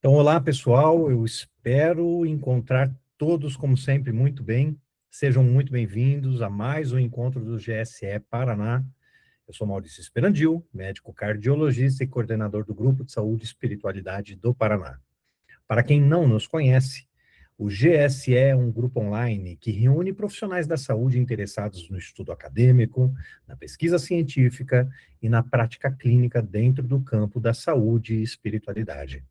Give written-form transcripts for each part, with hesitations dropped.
Então, olá pessoal, eu espero encontrar todos, como sempre, muito bem. Sejam muito bem-vindos a mais um encontro do GSE Paraná. Eu sou Maurício Esperandil, médico cardiologista e coordenador do Grupo de Saúde e Espiritualidade do Paraná. Para quem não nos conhece, o GSE é um grupo online que reúne profissionais da saúde interessados no estudo acadêmico, na pesquisa científica e na prática clínica dentro do campo da saúde e espiritualidade.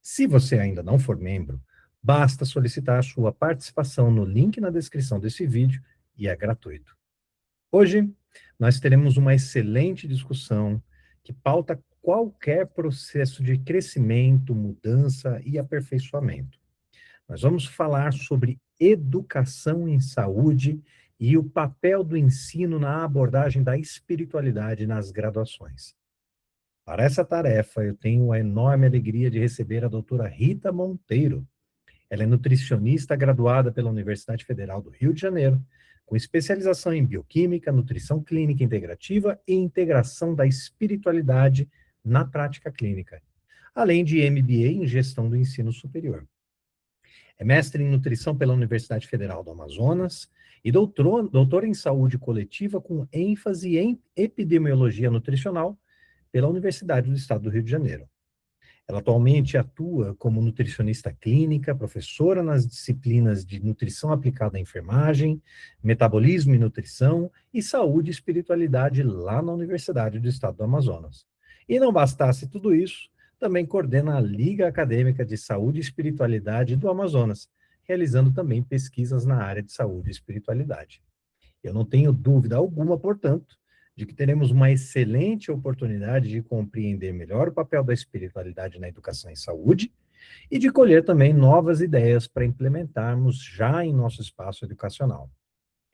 Se você ainda não for membro, basta solicitar a sua participação no link na descrição desse vídeo e é gratuito. Hoje, nós teremos uma excelente discussão que pauta qualquer processo de crescimento, mudança e aperfeiçoamento. Nós vamos falar sobre educação em saúde e o papel do ensino na abordagem da espiritualidade nas graduações. Para essa tarefa, eu tenho a enorme alegria de receber a doutora Rita Monteiro. Ela é nutricionista graduada pela Universidade Federal do Rio de Janeiro, com especialização em bioquímica, nutrição clínica integrativa e integração da espiritualidade na prática clínica, além de MBA em gestão do ensino superior. É mestre em nutrição pela Universidade Federal do Amazonas e doutora em saúde coletiva com ênfase em epidemiologia nutricional pela Universidade do Estado do Rio de Janeiro. Ela atualmente atua como nutricionista clínica, professora nas disciplinas de nutrição aplicada à enfermagem, metabolismo e nutrição e saúde e espiritualidade lá na Universidade do Estado do Amazonas. E não bastasse tudo isso, também coordena a Liga Acadêmica de Saúde e Espiritualidade do Amazonas, realizando também pesquisas na área de saúde e espiritualidade. Eu não tenho dúvida alguma, portanto, de que teremos uma excelente oportunidade de compreender melhor o papel da espiritualidade na educação em saúde e de colher também novas ideias para implementarmos já em nosso espaço educacional.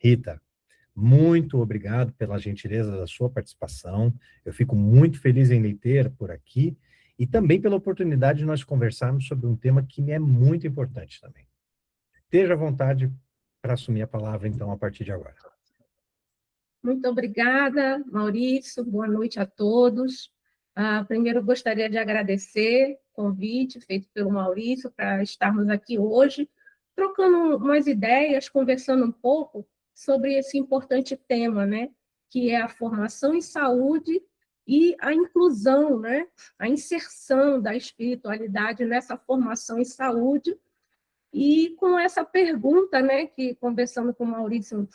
Rita, muito obrigado pela gentileza da sua participação. Eu fico muito feliz em lhe ter por aqui e também pela oportunidade de nós conversarmos sobre um tema que me é muito importante também. Esteja à vontade para assumir a palavra, então, a partir de agora. Muito obrigada, Maurício. Boa noite a todos. Primeiro, gostaria de agradecer o convite feito pelo Maurício para estarmos aqui hoje, trocando umas ideias, conversando um pouco sobre esse importante tema, né, que é a formação em saúde e a inclusão, né, a inserção da espiritualidade nessa formação em saúde. E com essa pergunta, né, que conversando com o Maurício,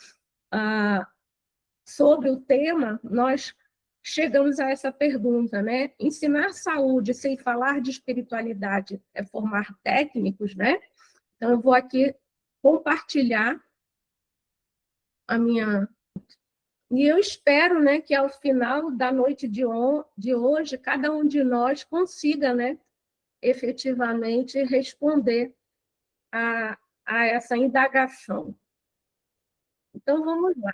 sobre o tema, nós chegamos a essa pergunta, né? Ensinar saúde sem falar de espiritualidade é formar técnicos, né? Então, eu vou aqui compartilhar a minha... E eu espero, né, que ao final da noite de hoje, cada um de nós consiga, né, efetivamente responder a essa indagação. Então, vamos lá.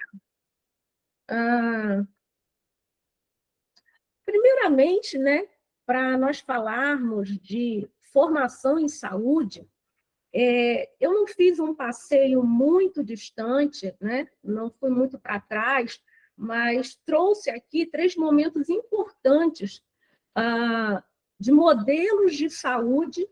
Primeiramente, né, para nós falarmos de formação em saúde, eu não fiz um passeio muito distante, né, não fui muito para trás, mas trouxe aqui 3 momentos importantes de modelos de saúde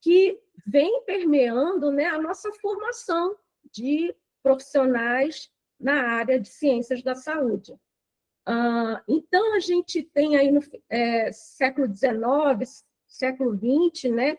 que vêm permeando, né, a nossa formação de profissionais na área de ciências da saúde. Então, a gente tem aí no século XIX, século XX, né,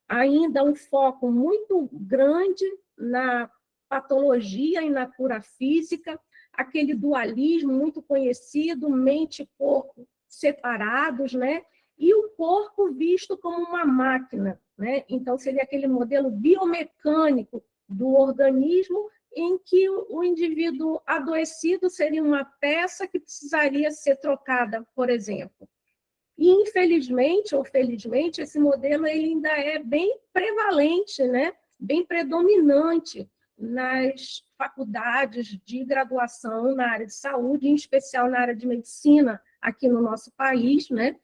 ainda um foco muito grande na patologia e na cura física, aquele dualismo muito conhecido, mente e corpo separados, né, e o corpo visto como uma máquina, né? Então, seria aquele modelo biomecânico do organismo em que o indivíduo adoecido seria uma peça que precisaria ser trocada, por exemplo. E, infelizmente ou felizmente, esse modelo ele ainda é bem prevalente, né? Bem predominante nas faculdades de graduação na área de saúde, em especial na área de medicina, aqui no nosso país, né?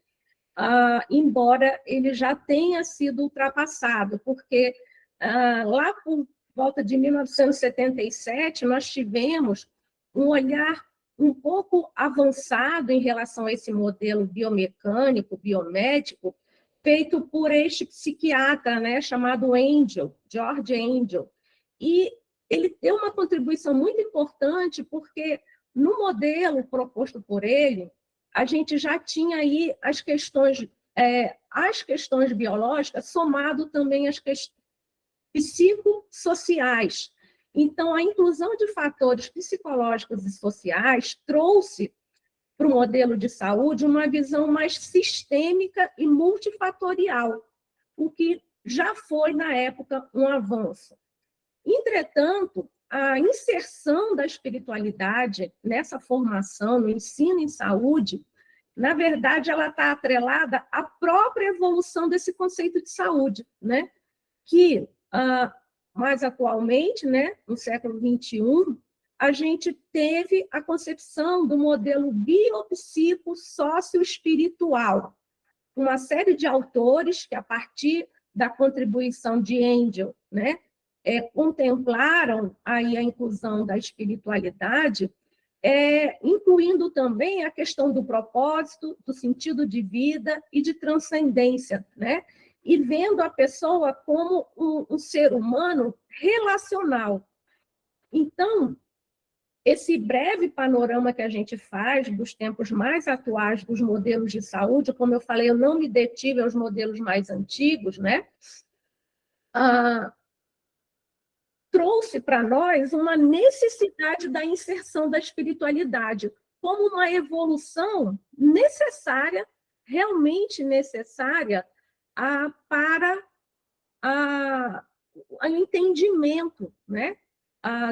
Embora ele já tenha sido ultrapassado, porque lá por volta de 1977, nós tivemos um olhar um pouco avançado em relação a esse modelo biomecânico, biomédico, feito por este psiquiatra, né, chamado Angel, George Angel. E ele deu uma contribuição muito importante, porque no modelo proposto por ele, a gente já tinha aí as questões biológicas, somado também às questões psicossociais. Então, a inclusão de fatores psicológicos e sociais trouxe para o modelo de saúde uma visão mais sistêmica e multifatorial, o que já foi, na época, um avanço. Entretanto, a inserção da espiritualidade nessa formação, no ensino em saúde, na verdade, ela está atrelada à própria evolução desse conceito de saúde, né? Que, mais atualmente, né, no século XXI, a gente teve a concepção do modelo biopsico-socioespiritual. Uma série de autores que, a partir da contribuição de Angel, né, contemplaram aí a inclusão da espiritualidade, incluindo também a questão do propósito, do sentido de vida e de transcendência, né? E vendo a pessoa como um ser humano relacional. Então, esse breve panorama que a gente faz dos tempos mais atuais dos modelos de saúde, como eu falei, eu não me detive aos modelos mais antigos, né? Trouxe para nós uma necessidade da inserção da espiritualidade como uma evolução necessária, realmente necessária, para o entendimento, né,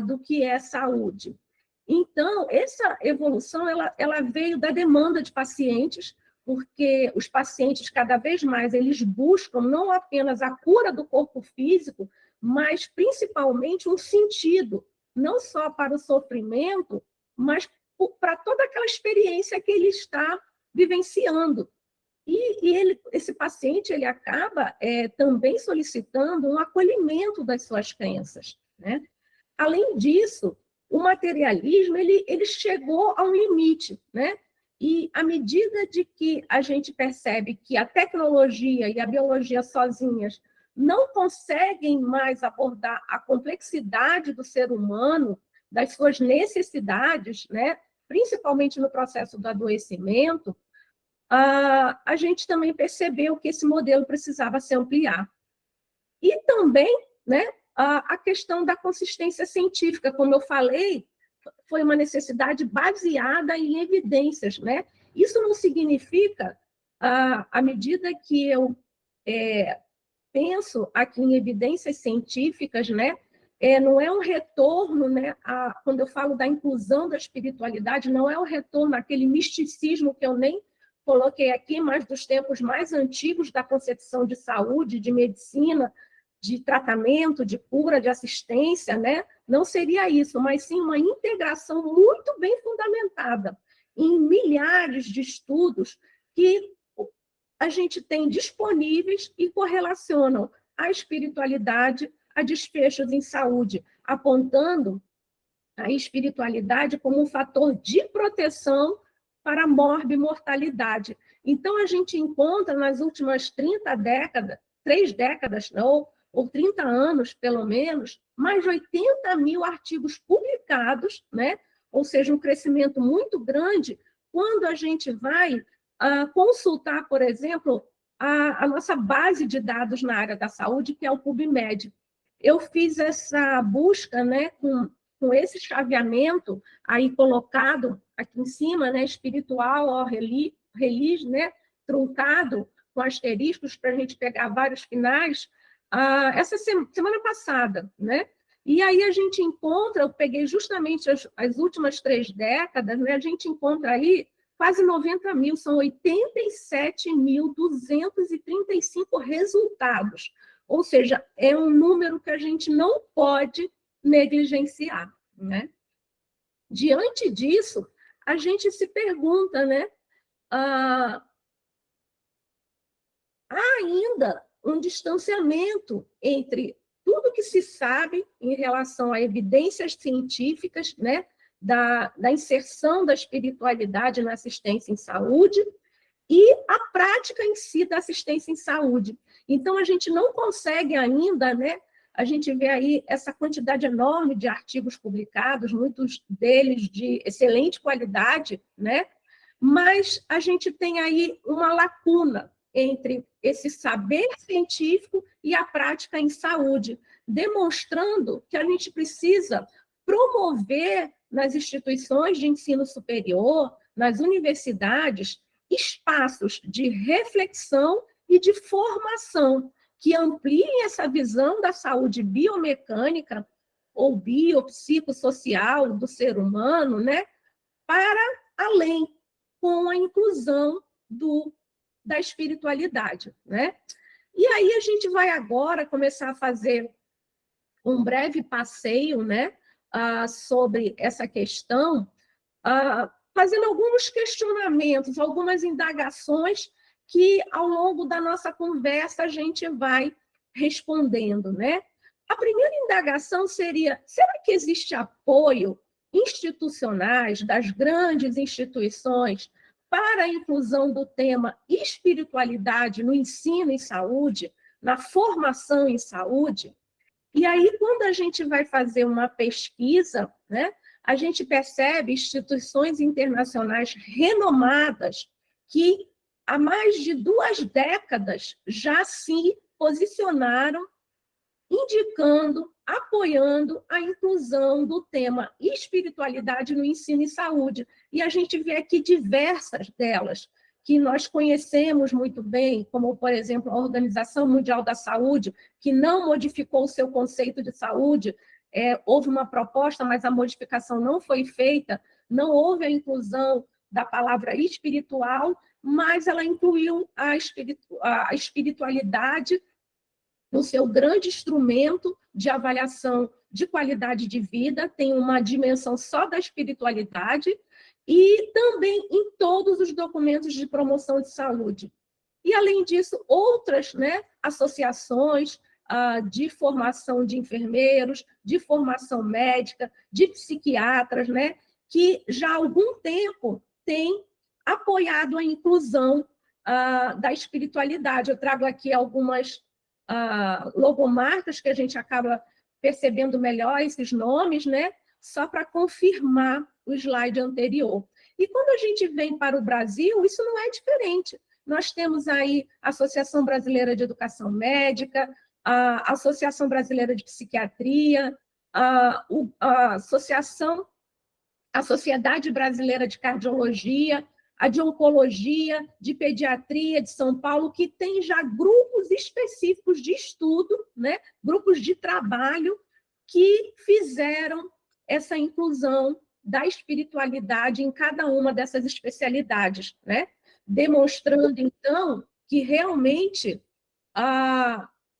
do que é saúde. Então, essa evolução ela veio da demanda de pacientes, porque os pacientes, cada vez mais, eles buscam não apenas a cura do corpo físico, mas principalmente um sentido, não só para o sofrimento, mas para toda aquela experiência que ele está vivenciando. E esse paciente ele acaba também solicitando um acolhimento das suas crenças, né? Além disso, o materialismo ele chegou a um limite, né? E à medida de que a gente percebe que a tecnologia e a biologia sozinhas não conseguem mais abordar a complexidade do ser humano, das suas necessidades, né? Principalmente no processo do adoecimento, a gente também percebeu que esse modelo precisava se ampliar. E também, né, a questão da consistência científica, como eu falei, foi uma necessidade baseada em evidências, né? Isso não significa, à medida que eu penso aqui em evidências científicas, né? Não é um retorno, né? Quando eu falo da inclusão da espiritualidade, não é um retorno àquele misticismo que eu nem coloquei aqui, mas dos tempos mais antigos da concepção de saúde, de medicina, de tratamento, de cura, de assistência, né? Não seria isso, mas sim uma integração muito bem fundamentada em milhares de estudos que a gente tem disponíveis e correlacionam a espiritualidade a desfechos em saúde, apontando a espiritualidade como um fator de proteção para a morbimortalidade. Então, a gente encontra nas últimas 3 décadas, ou 30 anos, pelo menos, mais de 80 mil artigos publicados, né? Ou seja, um crescimento muito grande, quando a gente vai consultar, por exemplo, a nossa base de dados na área da saúde, que é o PubMed. Eu fiz essa busca, né, com esse chaveamento aí colocado aqui em cima, né, espiritual, relig, né, truncado com asteriscos para a gente pegar vários finais, essa semana passada, né? E aí a gente encontra, eu peguei justamente as últimas 3 décadas, né, a gente encontra aí quase 90 mil, são 87.235 resultados. Ou seja, é um número que a gente não pode negligenciar, né? Diante disso, a gente se pergunta, né? Há ainda um distanciamento entre tudo que se sabe em relação a evidências científicas, né? Da inserção da espiritualidade na assistência em saúde e a prática em si da assistência em saúde. Então, a gente não consegue ainda, né? A gente vê aí essa quantidade enorme de artigos publicados, muitos deles de excelente qualidade, né? Mas a gente tem aí uma lacuna entre esse saber científico e a prática em saúde, demonstrando que a gente precisa promover nas instituições de ensino superior, nas universidades, espaços de reflexão e de formação que ampliem essa visão da saúde biomecânica ou biopsicossocial do ser humano, né, para além, com a inclusão da espiritualidade, né? E aí a gente vai agora começar a fazer um breve passeio, né, sobre essa questão, fazendo alguns questionamentos, algumas indagações que, ao longo da nossa conversa, a gente vai respondendo, né? A primeira indagação seria: será que existe apoio institucionais das grandes instituições para a inclusão do tema espiritualidade no ensino em saúde, na formação em saúde? E aí, quando a gente vai fazer uma pesquisa, né, a gente percebe instituições internacionais renomadas que, há mais de 2 décadas, já se posicionaram indicando, apoiando a inclusão do tema espiritualidade no ensino e saúde. E a gente vê aqui diversas delas, que nós conhecemos muito bem, como, por exemplo, a Organização Mundial da Saúde, que não modificou o seu conceito de saúde. Houve uma proposta, mas a modificação não foi feita, não houve a inclusão da palavra espiritual, mas ela incluiu a espiritualidade no seu grande instrumento de avaliação de qualidade de vida, tem uma dimensão só da espiritualidade, e também em todos os documentos de promoção de saúde. E, além disso, outras, né, associações de formação de enfermeiros, de formação médica, de psiquiatras, né, que já há algum tempo têm apoiado a inclusão da espiritualidade. Eu trago aqui algumas logomarcas que a gente acaba percebendo melhor esses nomes, né? Só para confirmar o slide anterior. E quando a gente vem para o Brasil, isso não é diferente. Nós temos aí a Associação Brasileira de Educação Médica, a Associação Brasileira de Psiquiatria, a Sociedade Brasileira de Cardiologia, a de Oncologia, de Pediatria de São Paulo, que tem já grupos específicos de estudo, né? Grupos de trabalho que fizeram essa inclusão da espiritualidade em cada uma dessas especialidades, né? Demonstrando, então, que realmente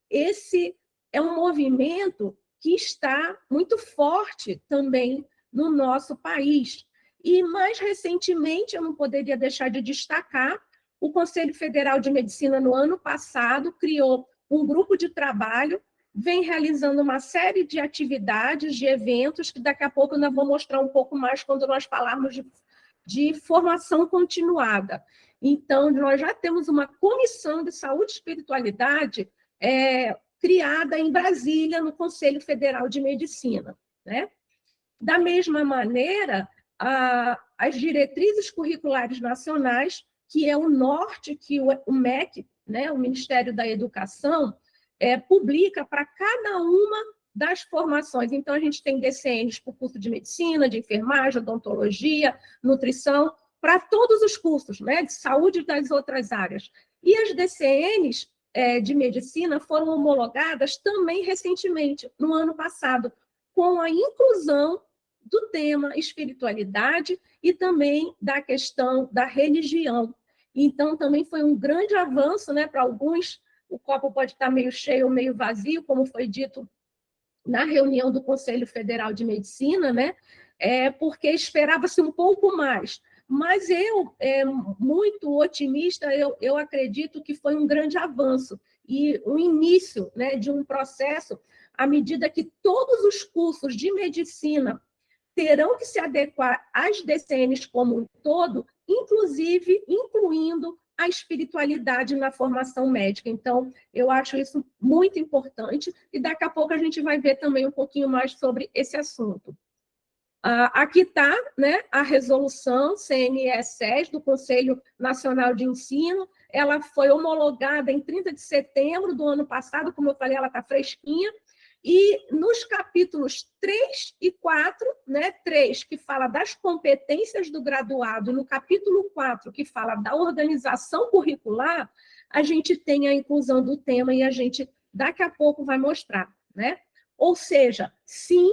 esse é um movimento que está muito forte também no nosso país. E, mais recentemente, eu não poderia deixar de destacar, o Conselho Federal de Medicina, no ano passado, criou um grupo de trabalho, vem realizando uma série de atividades, de eventos, que daqui a pouco eu ainda vou mostrar um pouco mais quando nós falarmos de formação continuada. Então, nós já temos uma comissão de saúde e espiritualidade criada em Brasília, no Conselho Federal de Medicina, né? Da mesma maneira, as diretrizes curriculares nacionais, que é o norte que o MEC, né, o Ministério da Educação, publica para cada uma das formações. Então, a gente tem DCNs para o curso de medicina, de enfermagem, odontologia, nutrição, para todos os cursos, né, de saúde e das outras áreas. E as DCNs de medicina foram homologadas também recentemente, no ano passado, com a inclusão do tema espiritualidade e também da questão da religião. Então, também foi um grande avanço, né, para alguns. O copo pode estar meio cheio ou meio vazio, como foi dito na reunião do Conselho Federal de Medicina, né, porque esperava-se um pouco mais. Mas eu, muito otimista, eu acredito que foi um grande avanço e o início, né, de um processo, à medida que todos os cursos de medicina terão que se adequar às DCNs como um todo, inclusive incluindo a espiritualidade na formação médica. Então, eu acho isso muito importante, e daqui a pouco a gente vai ver também um pouquinho mais sobre esse assunto. Aqui está, né, a resolução CNE-10 do Conselho Nacional de Ensino. Ela foi homologada em 30 de setembro do ano passado, como eu falei, ela está fresquinha, e nos capítulos 3 e 4, né, 3, que fala das competências do graduado, e no capítulo 4, que fala da organização curricular, a gente tem a inclusão do tema, e a gente daqui a pouco vai mostrar, né? Ou seja, sim,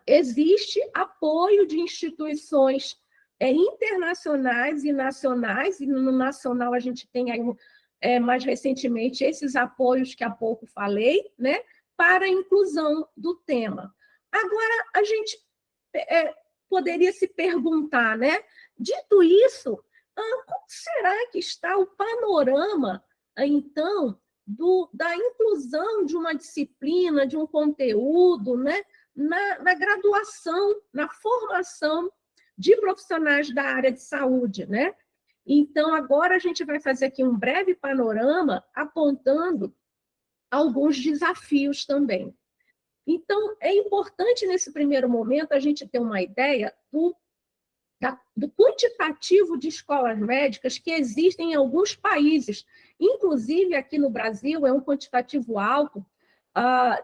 existe apoio de instituições internacionais e nacionais, e no nacional a gente tem aí, mais recentemente, esses apoios que há pouco falei, né, para a inclusão do tema. Agora, a gente poderia se perguntar, né, dito isso, como será que está o panorama, então, da inclusão de uma disciplina, de um conteúdo, né, na graduação, na formação de profissionais da área de saúde, né? Então, agora a gente vai fazer aqui um breve panorama apontando alguns desafios também. Então, é importante, nesse primeiro momento, a gente ter uma ideia do quantitativo de escolas médicas que existem em alguns países. Inclusive, aqui no Brasil, é um quantitativo alto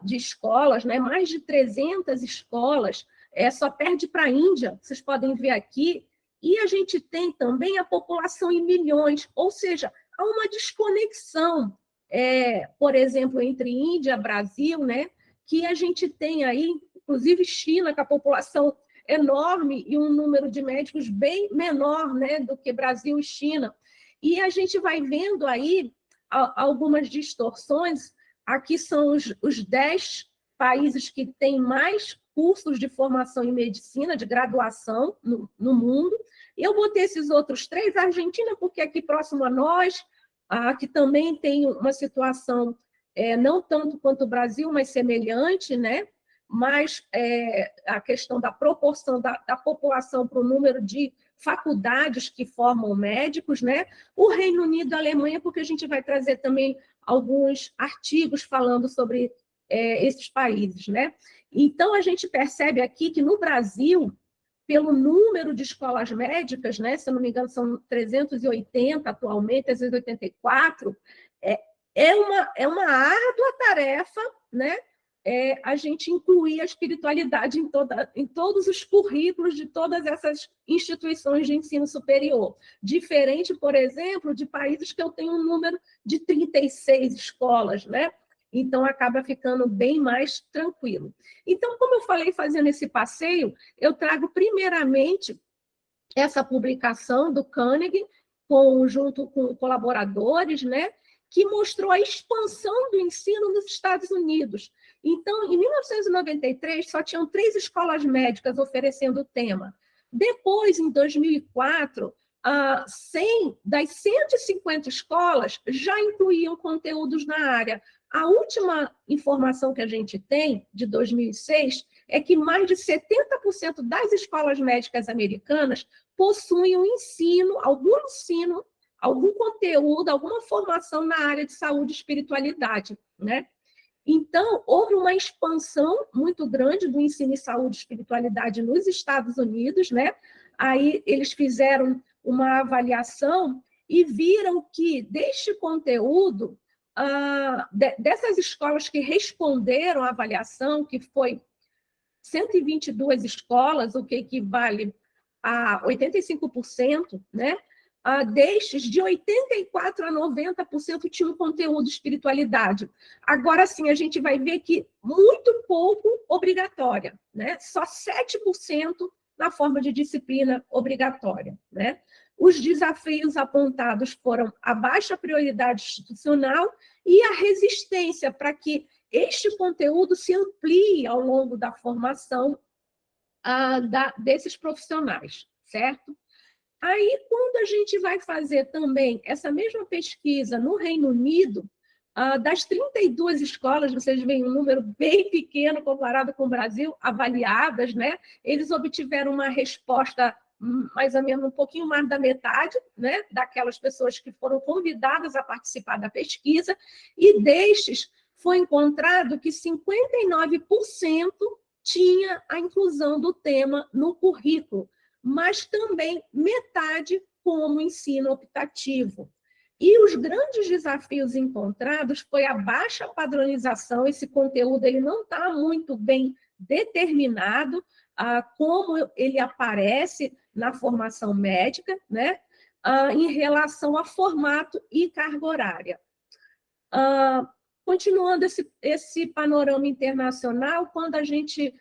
de escolas, né? Mais de 300 escolas, só perde para a Índia, vocês podem ver aqui. E a gente tem também a população em milhões, ou seja, há uma desconexão, por exemplo, entre Índia e Brasil, né? Que a gente tem aí, inclusive China, com a população enorme e um número de médicos bem menor, né, do que Brasil e China. E a gente vai vendo aí algumas distorções. Aqui são os 10 países que têm mais cursos de formação em medicina, de graduação no mundo. Eu botei esses outros 3, a Argentina, porque aqui próximo a nós, que também tem uma situação não tanto quanto o Brasil, mas semelhante, né? Mas a questão da proporção da população para o número de faculdades que formam médicos, né? O Reino Unido e a Alemanha, porque a gente vai trazer também alguns artigos falando sobre esses países, né? Então, a gente percebe aqui que no Brasil, pelo número de escolas médicas, né? Se eu não me engano, são 380 atualmente, 384, é uma árdua tarefa, né? A gente incluir a espiritualidade em todos os currículos de todas essas instituições de ensino superior. Diferente, por exemplo, de países que eu tenho um número de 36 escolas, né? Então, acaba ficando bem mais tranquilo. Então, como eu falei, fazendo esse passeio, eu trago primeiramente essa publicação do Carnegie, junto com colaboradores, né? Que mostrou a expansão do ensino nos Estados Unidos. Então, em 1993, só tinham 3 escolas médicas oferecendo o tema. Depois, em 2004, 100 das 150 escolas já incluíam conteúdos na área. A última informação que a gente tem, de 2006, é que mais de 70% das escolas médicas americanas possuem algum conteúdo, alguma formação na área de saúde e espiritualidade, né? Então, houve uma expansão muito grande do ensino em saúde e espiritualidade nos Estados Unidos, né? Aí eles fizeram uma avaliação e viram que deste conteúdo, dessas escolas que responderam à avaliação, que foi 122 escolas, o que equivale a 85%, né? Destes, de 84% a 90% tinham conteúdo de espiritualidade. Agora, sim, a gente vai ver que muito pouco obrigatória, né? Só 7% na forma de disciplina obrigatória, né? Os desafios apontados foram a baixa prioridade institucional e a resistência para que este conteúdo se amplie ao longo da formação desses profissionais, certo? Aí, quando a gente vai fazer também essa mesma pesquisa no Reino Unido, das 32 escolas, vocês veem um número bem pequeno comparado com o Brasil, avaliadas, né? Eles obtiveram uma resposta mais ou menos um pouquinho mais da metade, né, daquelas pessoas que foram convidadas a participar da pesquisa, e destes foi encontrado que 59% tinha a inclusão do tema no currículo, mas também metade como ensino optativo. E os grandes desafios encontrados foi a baixa padronização, esse conteúdo ele não está muito bem determinado, como ele aparece na formação médica, né, em relação a formato e carga horária. Continuando esse panorama internacional, quando a gente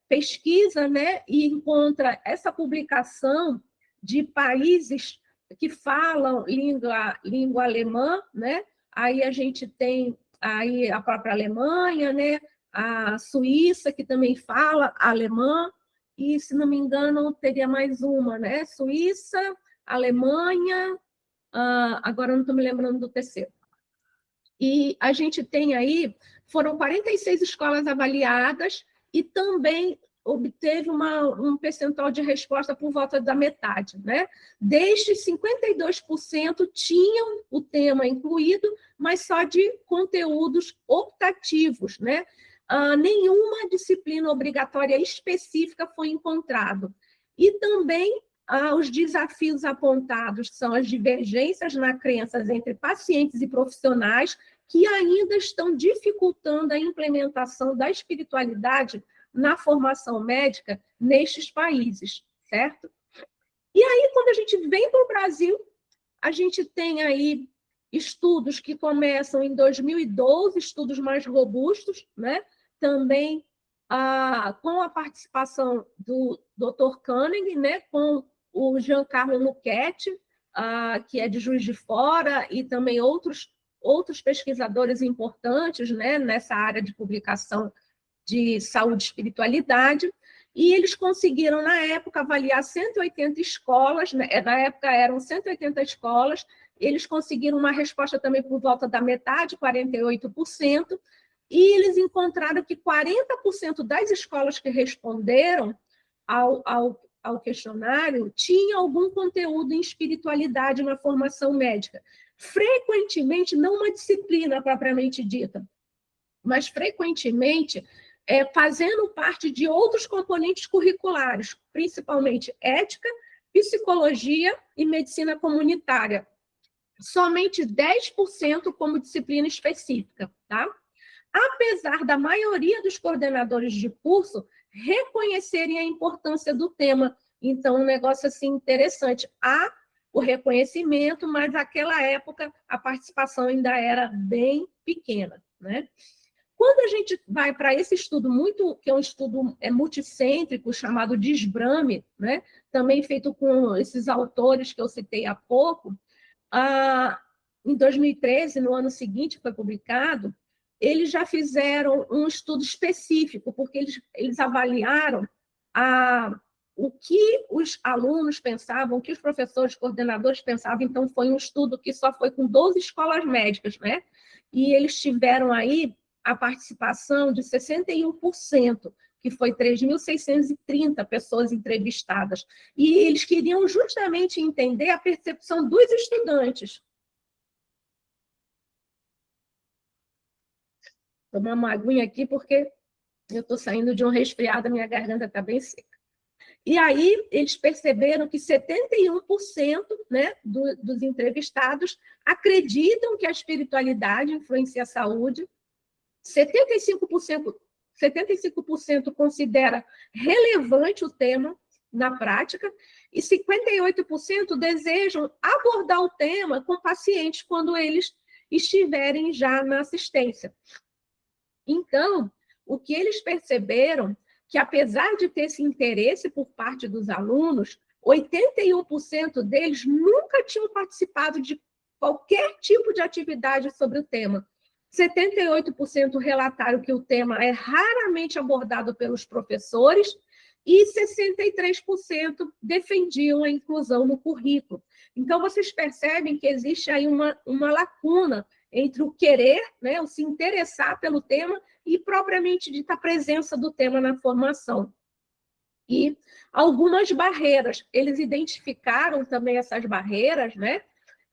pesquisa, né, e encontra essa publicação de países que falam língua alemã, né, aí a gente tem aí a própria Alemanha, né, a Suíça, que também fala alemã, e, se não me engano, teria mais uma, né, Suíça, Alemanha, agora não estou me lembrando do terceiro. E a gente tem aí, foram 46 escolas avaliadas e também obteve um percentual de resposta por volta da metade, né? Destes, 52% tinham o tema incluído, mas só de conteúdos optativos, né? Nenhuma disciplina obrigatória específica foi encontrado. E também os desafios apontados são as divergências nas crenças entre pacientes e profissionais, que ainda estão dificultando a implementação da espiritualidade na formação médica nestes países, certo? E aí, quando a gente vem para o Brasil, a gente tem aí estudos que começam em 2012, estudos mais robustos, né? Também com a participação do Dr. Koenig, né? Com o Giancarlo Lucchetti, que é de Juiz de Fora, e também outros pesquisadores importantes, né, nessa área de publicação de saúde e espiritualidade, e eles conseguiram, na época, avaliar 180 escolas, né, na época eram 180 escolas, eles conseguiram uma resposta também por volta da metade, 48%, e eles encontraram que 40% das escolas que responderam ao questionário tinha algum conteúdo em espiritualidade na formação médica. Frequentemente, não uma disciplina propriamente dita, mas frequentemente fazendo parte de outros componentes curriculares, principalmente ética, psicologia e medicina comunitária. Somente 10% como disciplina específica, tá? Apesar da maioria dos coordenadores de curso reconhecerem a importância do tema. Então, um negócio assim interessante. Há o reconhecimento, mas naquela época a participação ainda era bem pequena, né? Quando a gente vai para esse estudo que é um estudo multicêntrico, chamado Desbrame, né? Também feito com esses autores que eu citei há pouco, em 2013, no ano seguinte, foi publicado, eles já fizeram um estudo específico, porque eles avaliaram o que os alunos pensavam, o que os professores, coordenadores pensavam. Então, foi um estudo que só foi com 12 escolas médicas, né? E eles tiveram aí a participação de 61%, que foi 3.630 pessoas entrevistadas. E eles queriam justamente entender a percepção dos estudantes. Vou tomar uma aguinha aqui, porque eu estou saindo de um resfriado, minha garganta está bem seca. E aí, eles perceberam que 71%, né, dos entrevistados acreditam que a espiritualidade influencia a saúde, 75% considera relevante o tema na prática, e 58% desejam abordar o tema com pacientes quando eles estiverem já na assistência. Então, o que eles perceberam, que apesar de ter esse interesse por parte dos alunos, 81% deles nunca tinham participado de qualquer tipo de atividade sobre o tema. 78% relataram que o tema é raramente abordado pelos professores e 63% defendiam a inclusão no currículo. Então, vocês percebem que existe aí uma lacuna entre o querer, né, o se interessar pelo tema, e propriamente dita a presença do tema na formação. e algumas barreiras. Eles identificaram também essas barreiras, né?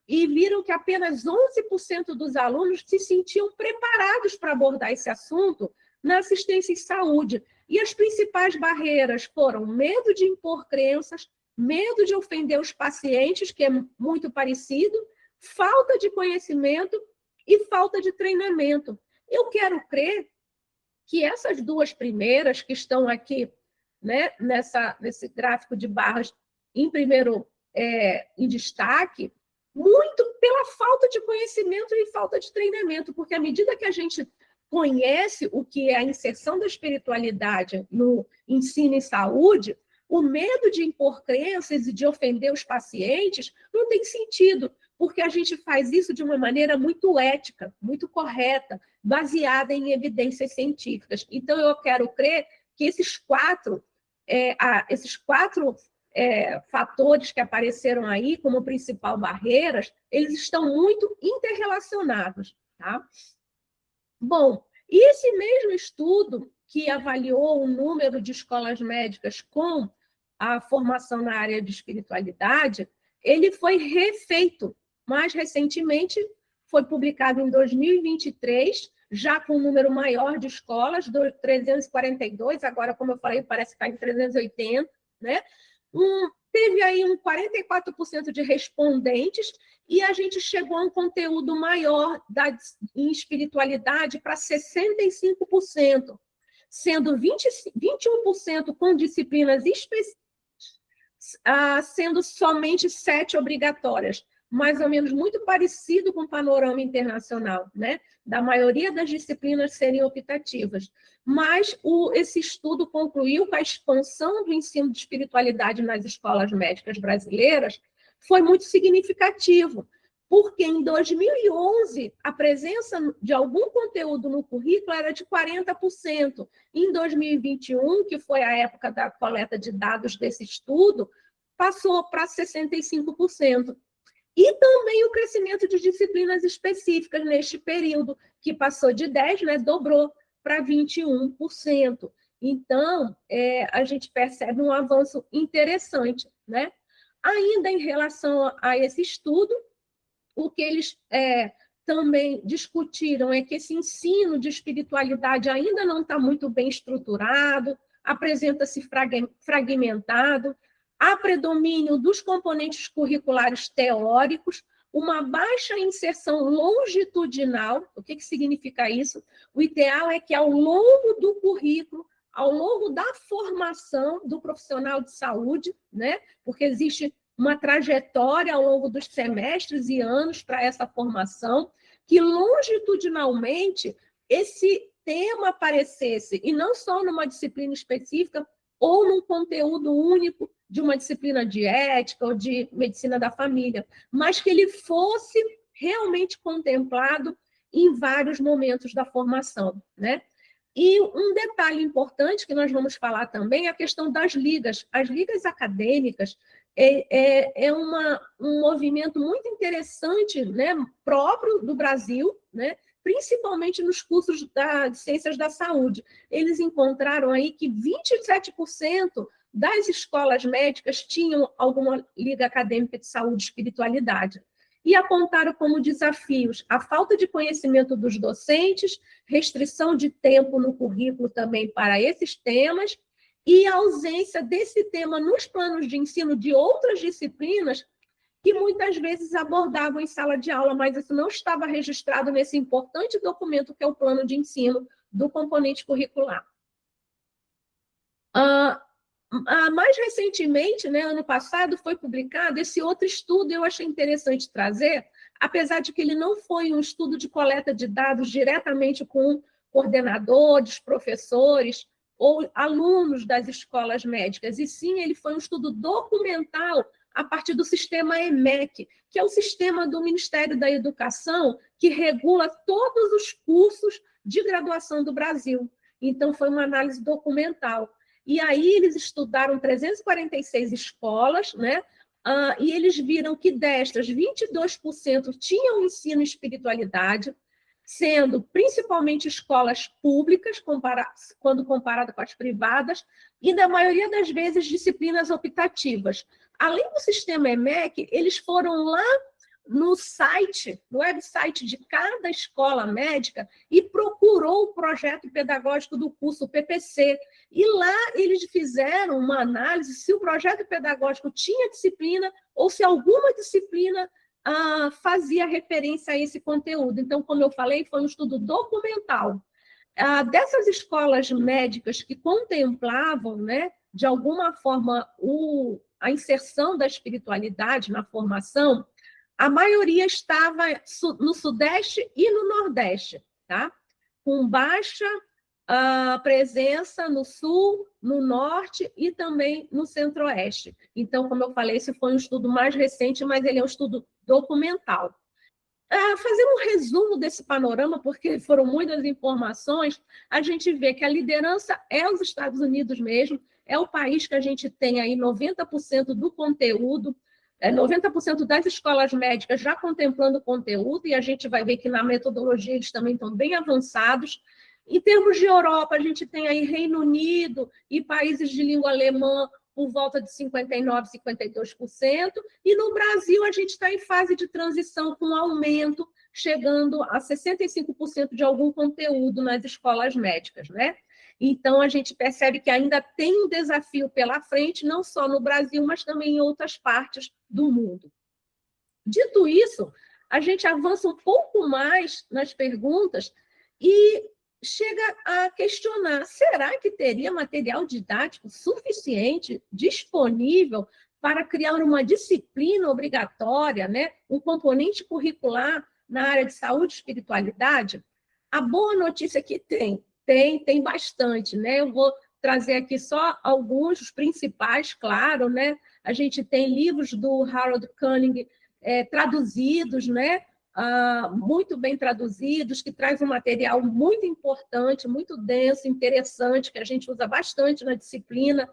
E viram que apenas 11% dos alunos se sentiam preparados para abordar esse assunto na assistência em saúde. E as principais barreiras foram medo de impor crenças, medo de ofender os pacientes, que é muito parecido, falta de conhecimento e falta de treinamento. Eu quero crer que essas duas primeiras, que estão aqui, né, nesse gráfico de barras, em destaque, muito pela falta de conhecimento e falta de treinamento, porque à medida que a gente conhece o que é a inserção da espiritualidade no ensino em saúde, o medo de impor crenças e de ofender os pacientes não tem sentido, porque a gente faz isso de uma maneira muito ética, muito correta, baseada em evidências científicas. Então, eu quero crer que esses quatro fatores que apareceram aí como principal barreiras, eles estão muito interrelacionados. Tá? Bom, e esse mesmo estudo que avaliou o número de escolas médicas com a formação na área de espiritualidade, ele foi refeito mais recentemente, foi publicado em 2023, já com um número maior de escolas, 342, agora, como eu falei, parece que está em 380, né? Teve aí 44% de respondentes e a gente chegou a um conteúdo maior em espiritualidade para 65%, sendo 21% com disciplinas específicas, sendo somente 7 obrigatórias, mais ou menos muito parecido com o panorama internacional, né? Da maioria das disciplinas serem optativas. Mas esse estudo concluiu que a expansão do ensino de espiritualidade nas escolas médicas brasileiras foi muito significativo, porque em 2011 a presença de algum conteúdo no currículo era de 40%. Em 2021, que foi a época da coleta de dados desse estudo, passou para 65%. E também o crescimento de disciplinas específicas neste período, que passou de 10%, né, dobrou para 21%. Então, a gente percebe um avanço interessante, né? Ainda em relação a esse estudo, o que eles também discutiram é que esse ensino de espiritualidade ainda não está muito bem estruturado, apresenta-se fragmentado, há predomínio dos componentes curriculares teóricos, uma baixa inserção longitudinal. O que significa isso? O ideal é que, ao longo do currículo, ao longo da formação do profissional de saúde, né? Porque existe uma trajetória ao longo dos semestres e anos para essa formação, que longitudinalmente esse tema aparecesse, e não só numa disciplina específica ou num conteúdo único de uma disciplina de ética ou de medicina da família, mas que ele fosse realmente contemplado em vários momentos da formação, né? E um detalhe importante que nós vamos falar também é a questão das ligas. As ligas acadêmicas um movimento muito interessante, né, próprio do Brasil, né, principalmente nos cursos de ciências da saúde. Eles encontraram aí que 27% das escolas médicas tinham alguma liga acadêmica de saúde e espiritualidade. E apontaram como desafios a falta de conhecimento dos docentes, restrição de tempo no currículo também para esses temas, e a ausência desse tema nos planos de ensino de outras disciplinas que muitas vezes abordavam em sala de aula, mas isso não estava registrado nesse importante documento que é o plano de ensino do componente curricular. Mais recentemente, né, ano passado, foi publicado esse outro estudo, eu achei interessante trazer, apesar de que ele não foi um estudo de coleta de dados diretamente com coordenadores, professores ou alunos das escolas médicas, e sim, ele foi um estudo documental a partir do sistema EMEC, que é o sistema do Ministério da Educação que regula todos os cursos de graduação do Brasil. Então, foi uma análise documental. E aí eles estudaram 346 escolas, né? E eles viram que destas, 22% tinham ensino em espiritualidade, sendo principalmente escolas públicas, quando comparado com as privadas, e, na maioria das vezes, disciplinas optativas. Além do sistema EMEC, eles foram lá no website de cada escola médica e procurou o projeto pedagógico do curso PPC. E lá eles fizeram uma análise se o projeto pedagógico tinha disciplina ou se alguma disciplina fazia referência a esse conteúdo. Então, como eu falei, foi um estudo documental. Dessas escolas médicas que contemplavam, né, de alguma forma, a inserção da espiritualidade na formação, a maioria estava no Sudeste e no Nordeste, tá? Com baixa presença no Sul, no Norte e também no Centro-Oeste. Então, como eu falei, esse foi um estudo mais recente, mas ele é um estudo documental. Fazendo um resumo desse panorama, porque foram muitas informações, a gente vê que a liderança é os Estados Unidos mesmo, é o país que a gente tem aí 90% do conteúdo, 90% das escolas médicas já contemplando o conteúdo, e a gente vai ver que na metodologia eles também estão bem avançados. Em termos de Europa, a gente tem aí Reino Unido e países de língua alemã por volta de 59%, 52%, e no Brasil a gente está em fase de transição com aumento, chegando a 65% de algum conteúdo nas escolas médicas, né? Então, a gente percebe que ainda tem um desafio pela frente, não só no Brasil, mas também em outras partes do mundo. Dito isso, a gente avança um pouco mais nas perguntas e chega a questionar, será que teria material didático suficiente disponível para criar uma disciplina obrigatória, né? Um componente curricular na área de saúde e espiritualidade? A boa notícia é que tem bastante, né? Eu vou trazer aqui só alguns, os principais, claro, né? A gente tem livros do Harold Koenig traduzidos, né? Muito bem traduzidos, que traz um material muito importante, muito denso, interessante, que a gente usa bastante na disciplina.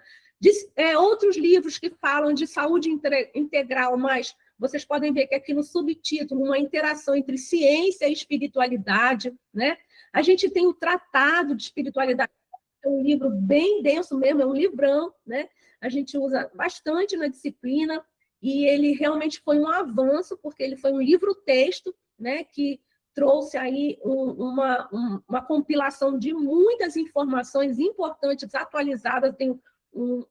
Outros livros que falam de saúde integral, mas vocês podem ver que aqui no subtítulo, uma interação entre ciência e espiritualidade, né? A gente tem o Tratado de Espiritualidade, é um livro bem denso mesmo, é um livrão, né? A gente usa bastante na disciplina, e ele realmente foi um avanço, porque ele foi um livro-texto, né, que trouxe aí uma compilação de muitas informações importantes, atualizadas.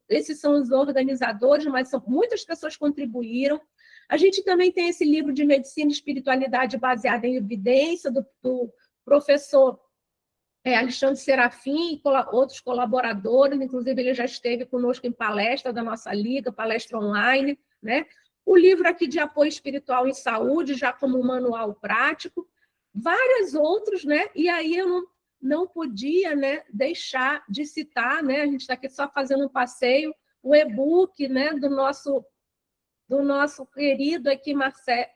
Esses são os organizadores, mas muitas pessoas contribuíram. A gente também tem esse livro de Medicina e Espiritualidade baseada em evidência, do professor Alexandre Serafim e outros colaboradores, inclusive ele já esteve conosco em palestra da nossa liga, palestra online, né? O livro aqui de apoio espiritual em saúde, já como manual prático, vários outros, né? E aí eu não podia, né, deixar de citar, né? A gente está aqui só fazendo um passeio, o e-book, né, do nosso querido aqui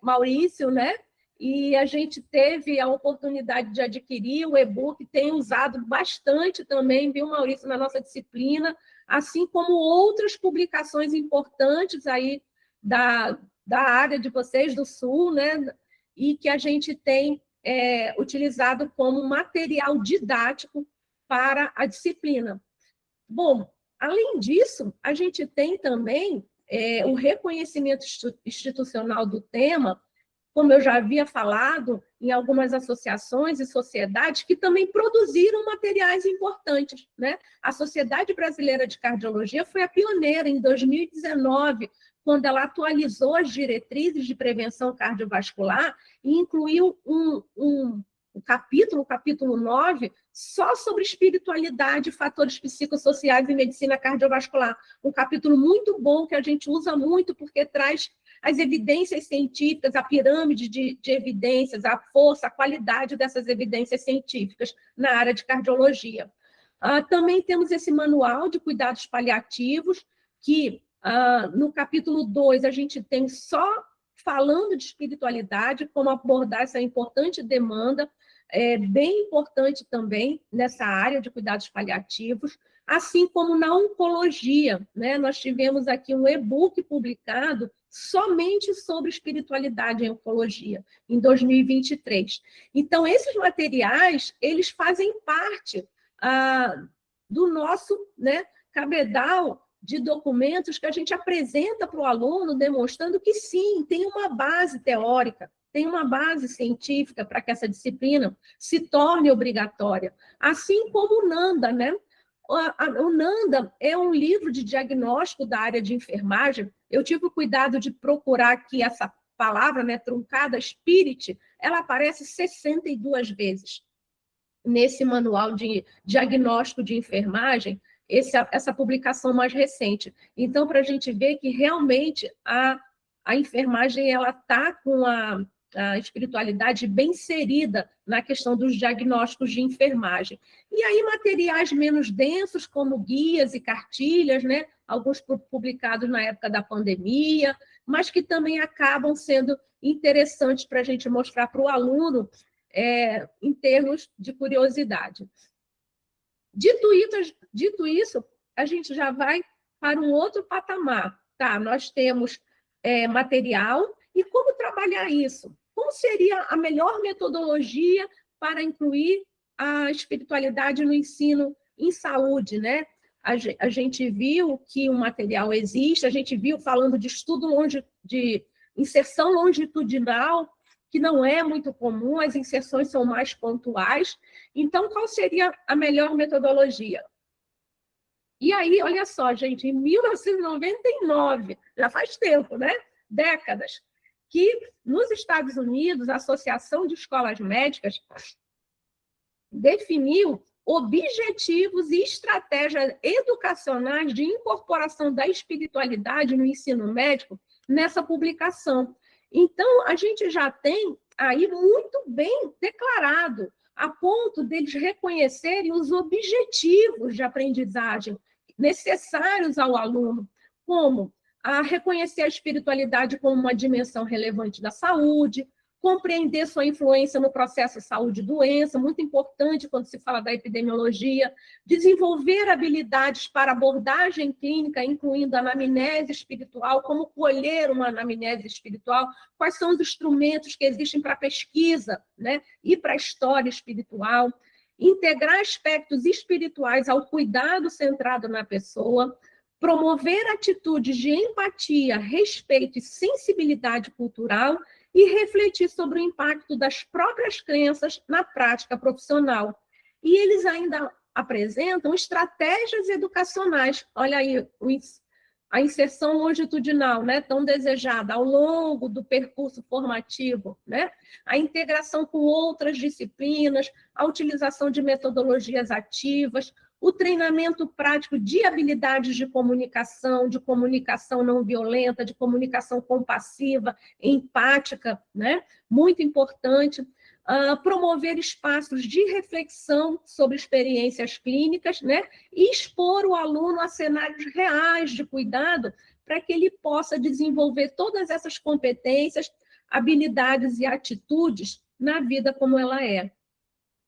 Maurício, né? E a gente teve a oportunidade de adquirir o e-book, tem usado bastante também, viu, Maurício, na nossa disciplina, assim como outras publicações importantes aí da área de vocês, do Sul, né? E que a gente tem utilizado como material didático para a disciplina. Bom, além disso, a gente tem também o reconhecimento institucional do tema, como eu já havia falado, em algumas associações e sociedades que também produziram materiais importantes, né? A Sociedade Brasileira de Cardiologia foi a pioneira em 2019, quando ela atualizou as diretrizes de prevenção cardiovascular e incluiu um capítulo, o capítulo 9, só sobre espiritualidade e fatores psicossociais em medicina cardiovascular. Um capítulo muito bom, que a gente usa muito, porque traz as evidências científicas, a pirâmide de evidências, a força, a qualidade dessas evidências científicas na área de cardiologia. Também temos esse manual de cuidados paliativos, que no capítulo 2 a gente tem só falando de espiritualidade, como abordar essa importante demanda, bem importante também nessa área de cuidados paliativos, assim como na oncologia, né? Nós tivemos aqui um e-book publicado somente sobre espiritualidade em oncologia, em 2023. Então, esses materiais, eles fazem parte do nosso, né, cabedal de documentos que a gente apresenta para o aluno, demonstrando que sim, tem uma base teórica, tem uma base científica para que essa disciplina se torne obrigatória. Assim como o NANDA, né? O NANDA é um livro de diagnóstico da área de enfermagem. Eu tive o cuidado de procurar aqui essa palavra, né, truncada, SPIRIT, ela aparece 62 vezes nesse manual de diagnóstico de enfermagem, essa publicação mais recente. Então, para a gente ver que realmente a enfermagem ela está com a espiritualidade bem inserida na questão dos diagnósticos de enfermagem. E aí, materiais menos densos, como guias e cartilhas, né? Alguns publicados na época da pandemia, mas que também acabam sendo interessantes para a gente mostrar para o aluno em termos de curiosidade. Dito isso, a gente já vai para um outro patamar. Tá? Nós temos material, e como trabalhar isso? Como seria a melhor metodologia para incluir a espiritualidade no ensino em saúde, né? A gente viu que o material existe, a gente viu falando de estudo de inserção longitudinal, que não é muito comum, as inserções são mais pontuais. Então, qual seria a melhor metodologia? E aí, olha só, gente, em 1999, já faz tempo, né? Décadas, que nos Estados Unidos, a Associação de Escolas Médicas definiu objetivos e estratégias educacionais de incorporação da espiritualidade no ensino médico nessa publicação. Então, a gente já tem aí muito bem declarado, a ponto deles reconhecerem os objetivos de aprendizagem necessários ao aluno, como reconhecer a espiritualidade como uma dimensão relevante da saúde, compreender sua influência no processo saúde-doença, muito importante quando se fala da epidemiologia, desenvolver habilidades para abordagem clínica, incluindo a anamnese espiritual, como colher uma anamnese espiritual, quais são os instrumentos que existem para a pesquisa, né, e para a história espiritual, integrar aspectos espirituais ao cuidado centrado na pessoa, promover atitudes de empatia, respeito e sensibilidade cultural, e refletir sobre o impacto das próprias crenças na prática profissional. E eles ainda apresentam estratégias educacionais. Olha aí, a inserção longitudinal, né, tão desejada ao longo do percurso formativo, né? A integração com outras disciplinas, a utilização de metodologias ativas, o treinamento prático de habilidades de comunicação não violenta, de comunicação compassiva, empática, né? Muito importante. Promover espaços de reflexão sobre experiências clínicas, né? E expor o aluno a cenários reais de cuidado para que ele possa desenvolver todas essas competências, habilidades e atitudes na vida como ela é.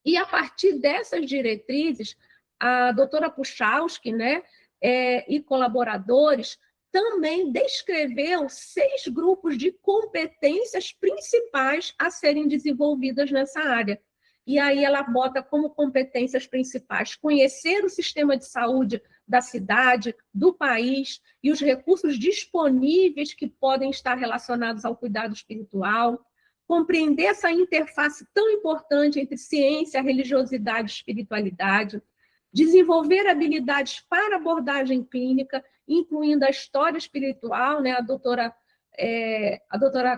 E, a partir dessas diretrizes, a doutora Puchalski, né, e colaboradores também descreveu 6 grupos de competências principais a serem desenvolvidas nessa área. E aí ela bota como competências principais conhecer o sistema de saúde da cidade, do país, e os recursos disponíveis que podem estar relacionados ao cuidado espiritual, compreender essa interface tão importante entre ciência, religiosidade e espiritualidade, desenvolver habilidades para abordagem clínica, incluindo a história espiritual, né? A doutora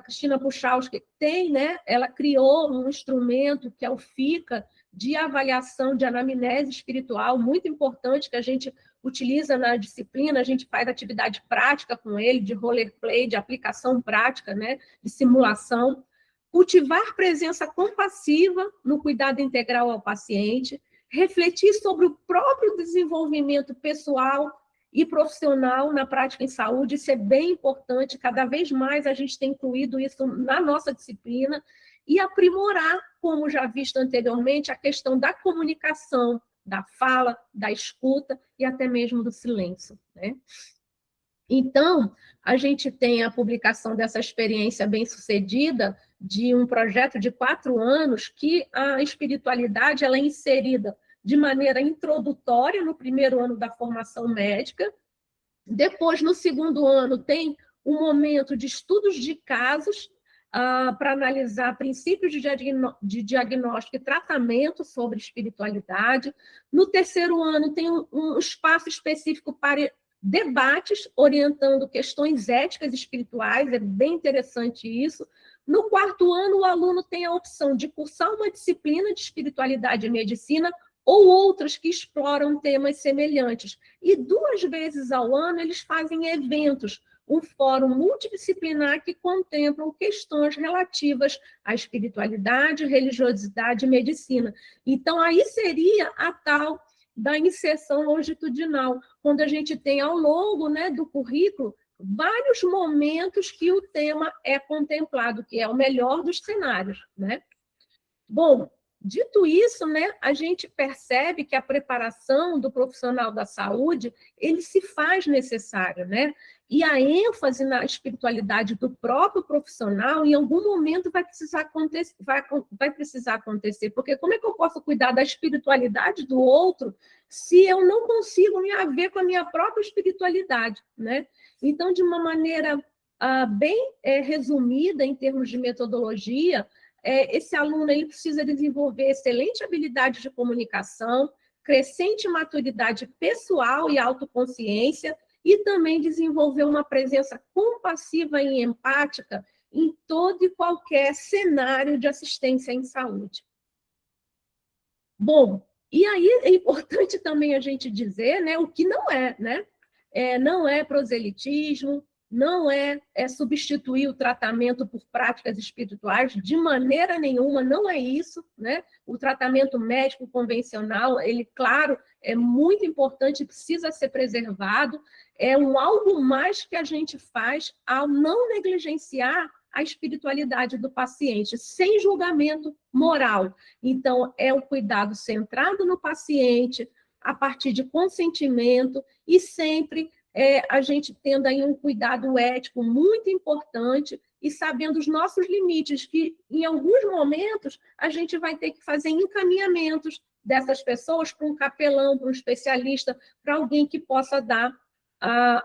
Cristina Puchalski tem, né? Ela criou um instrumento que é o FICA, de avaliação de anamnese espiritual, muito importante, que a gente utiliza na disciplina, a gente faz atividade prática com ele, de roleplay, de aplicação prática, né? De simulação. Cultivar presença compassiva no cuidado integral ao paciente, refletir sobre o próprio desenvolvimento pessoal e profissional na prática em saúde, isso é bem importante, cada vez mais a gente tem incluído isso na nossa disciplina, e aprimorar, como já visto anteriormente, a questão da comunicação, da fala, da escuta e até mesmo do silêncio, né? Então, a gente tem a publicação dessa experiência bem-sucedida de um projeto de 4 anos que a espiritualidade ela é inserida de maneira introdutória no primeiro ano da formação médica. Depois, no segundo ano, tem um momento de estudos de casos para analisar princípios de diagnóstico e tratamento sobre espiritualidade. No terceiro ano, tem um espaço específico para debates orientando questões éticas e espirituais, é bem interessante isso. No quarto ano, o aluno tem a opção de cursar uma disciplina de espiritualidade e medicina ou outras que exploram temas semelhantes. E 2 vezes ao ano eles fazem eventos, um fórum multidisciplinar que contemplam questões relativas à espiritualidade, religiosidade e medicina. Então, aí seria a tal da inserção longitudinal, quando a gente tem ao longo, né, do currículo vários momentos que o tema é contemplado, que é o melhor dos cenários, né? Bom, dito isso, né, a gente percebe que a preparação do profissional da saúde, ele se faz necessário, né? E a ênfase na espiritualidade do próprio profissional, em algum momento vai precisar acontecer, porque como é que eu posso cuidar da espiritualidade do outro se eu não consigo me haver com a minha própria espiritualidade, né? Então, de uma maneira bem resumida, em termos de metodologia, esse aluno ele precisa desenvolver excelente habilidade de comunicação, crescente maturidade pessoal e autoconsciência, e também desenvolver uma presença compassiva e empática em todo e qualquer cenário de assistência em saúde. Bom, e aí é importante também a gente dizer, né, o que não é, né? Não é proselitismo, não é substituir o tratamento por práticas espirituais, de maneira nenhuma, não é isso, né? O tratamento médico convencional, ele, claro, é muito importante, precisa ser preservado, é algo mais que a gente faz ao não negligenciar a espiritualidade do paciente, sem julgamento moral. Então, é o cuidado centrado no paciente, a partir de consentimento, e sempre a gente tendo aí um cuidado ético muito importante e sabendo os nossos limites, que em alguns momentos a gente vai ter que fazer encaminhamentos dessas pessoas para um capelão, para um especialista, para alguém que possa dar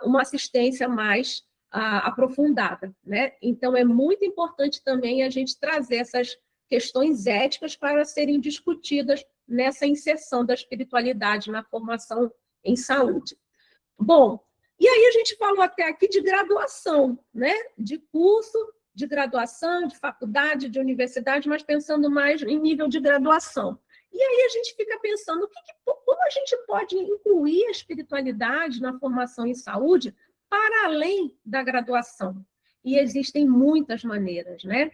uma assistência mais aprofundada, né? Então, é muito importante também a gente trazer essas questões éticas para serem discutidas nessa inserção da espiritualidade na formação em saúde. Bom, e aí a gente falou até aqui de graduação, né? De curso, de graduação, de faculdade, de universidade, mas pensando mais em nível de graduação. E aí a gente fica pensando como a gente pode incluir a espiritualidade na formação em saúde para além da graduação. E existem muitas maneiras, né?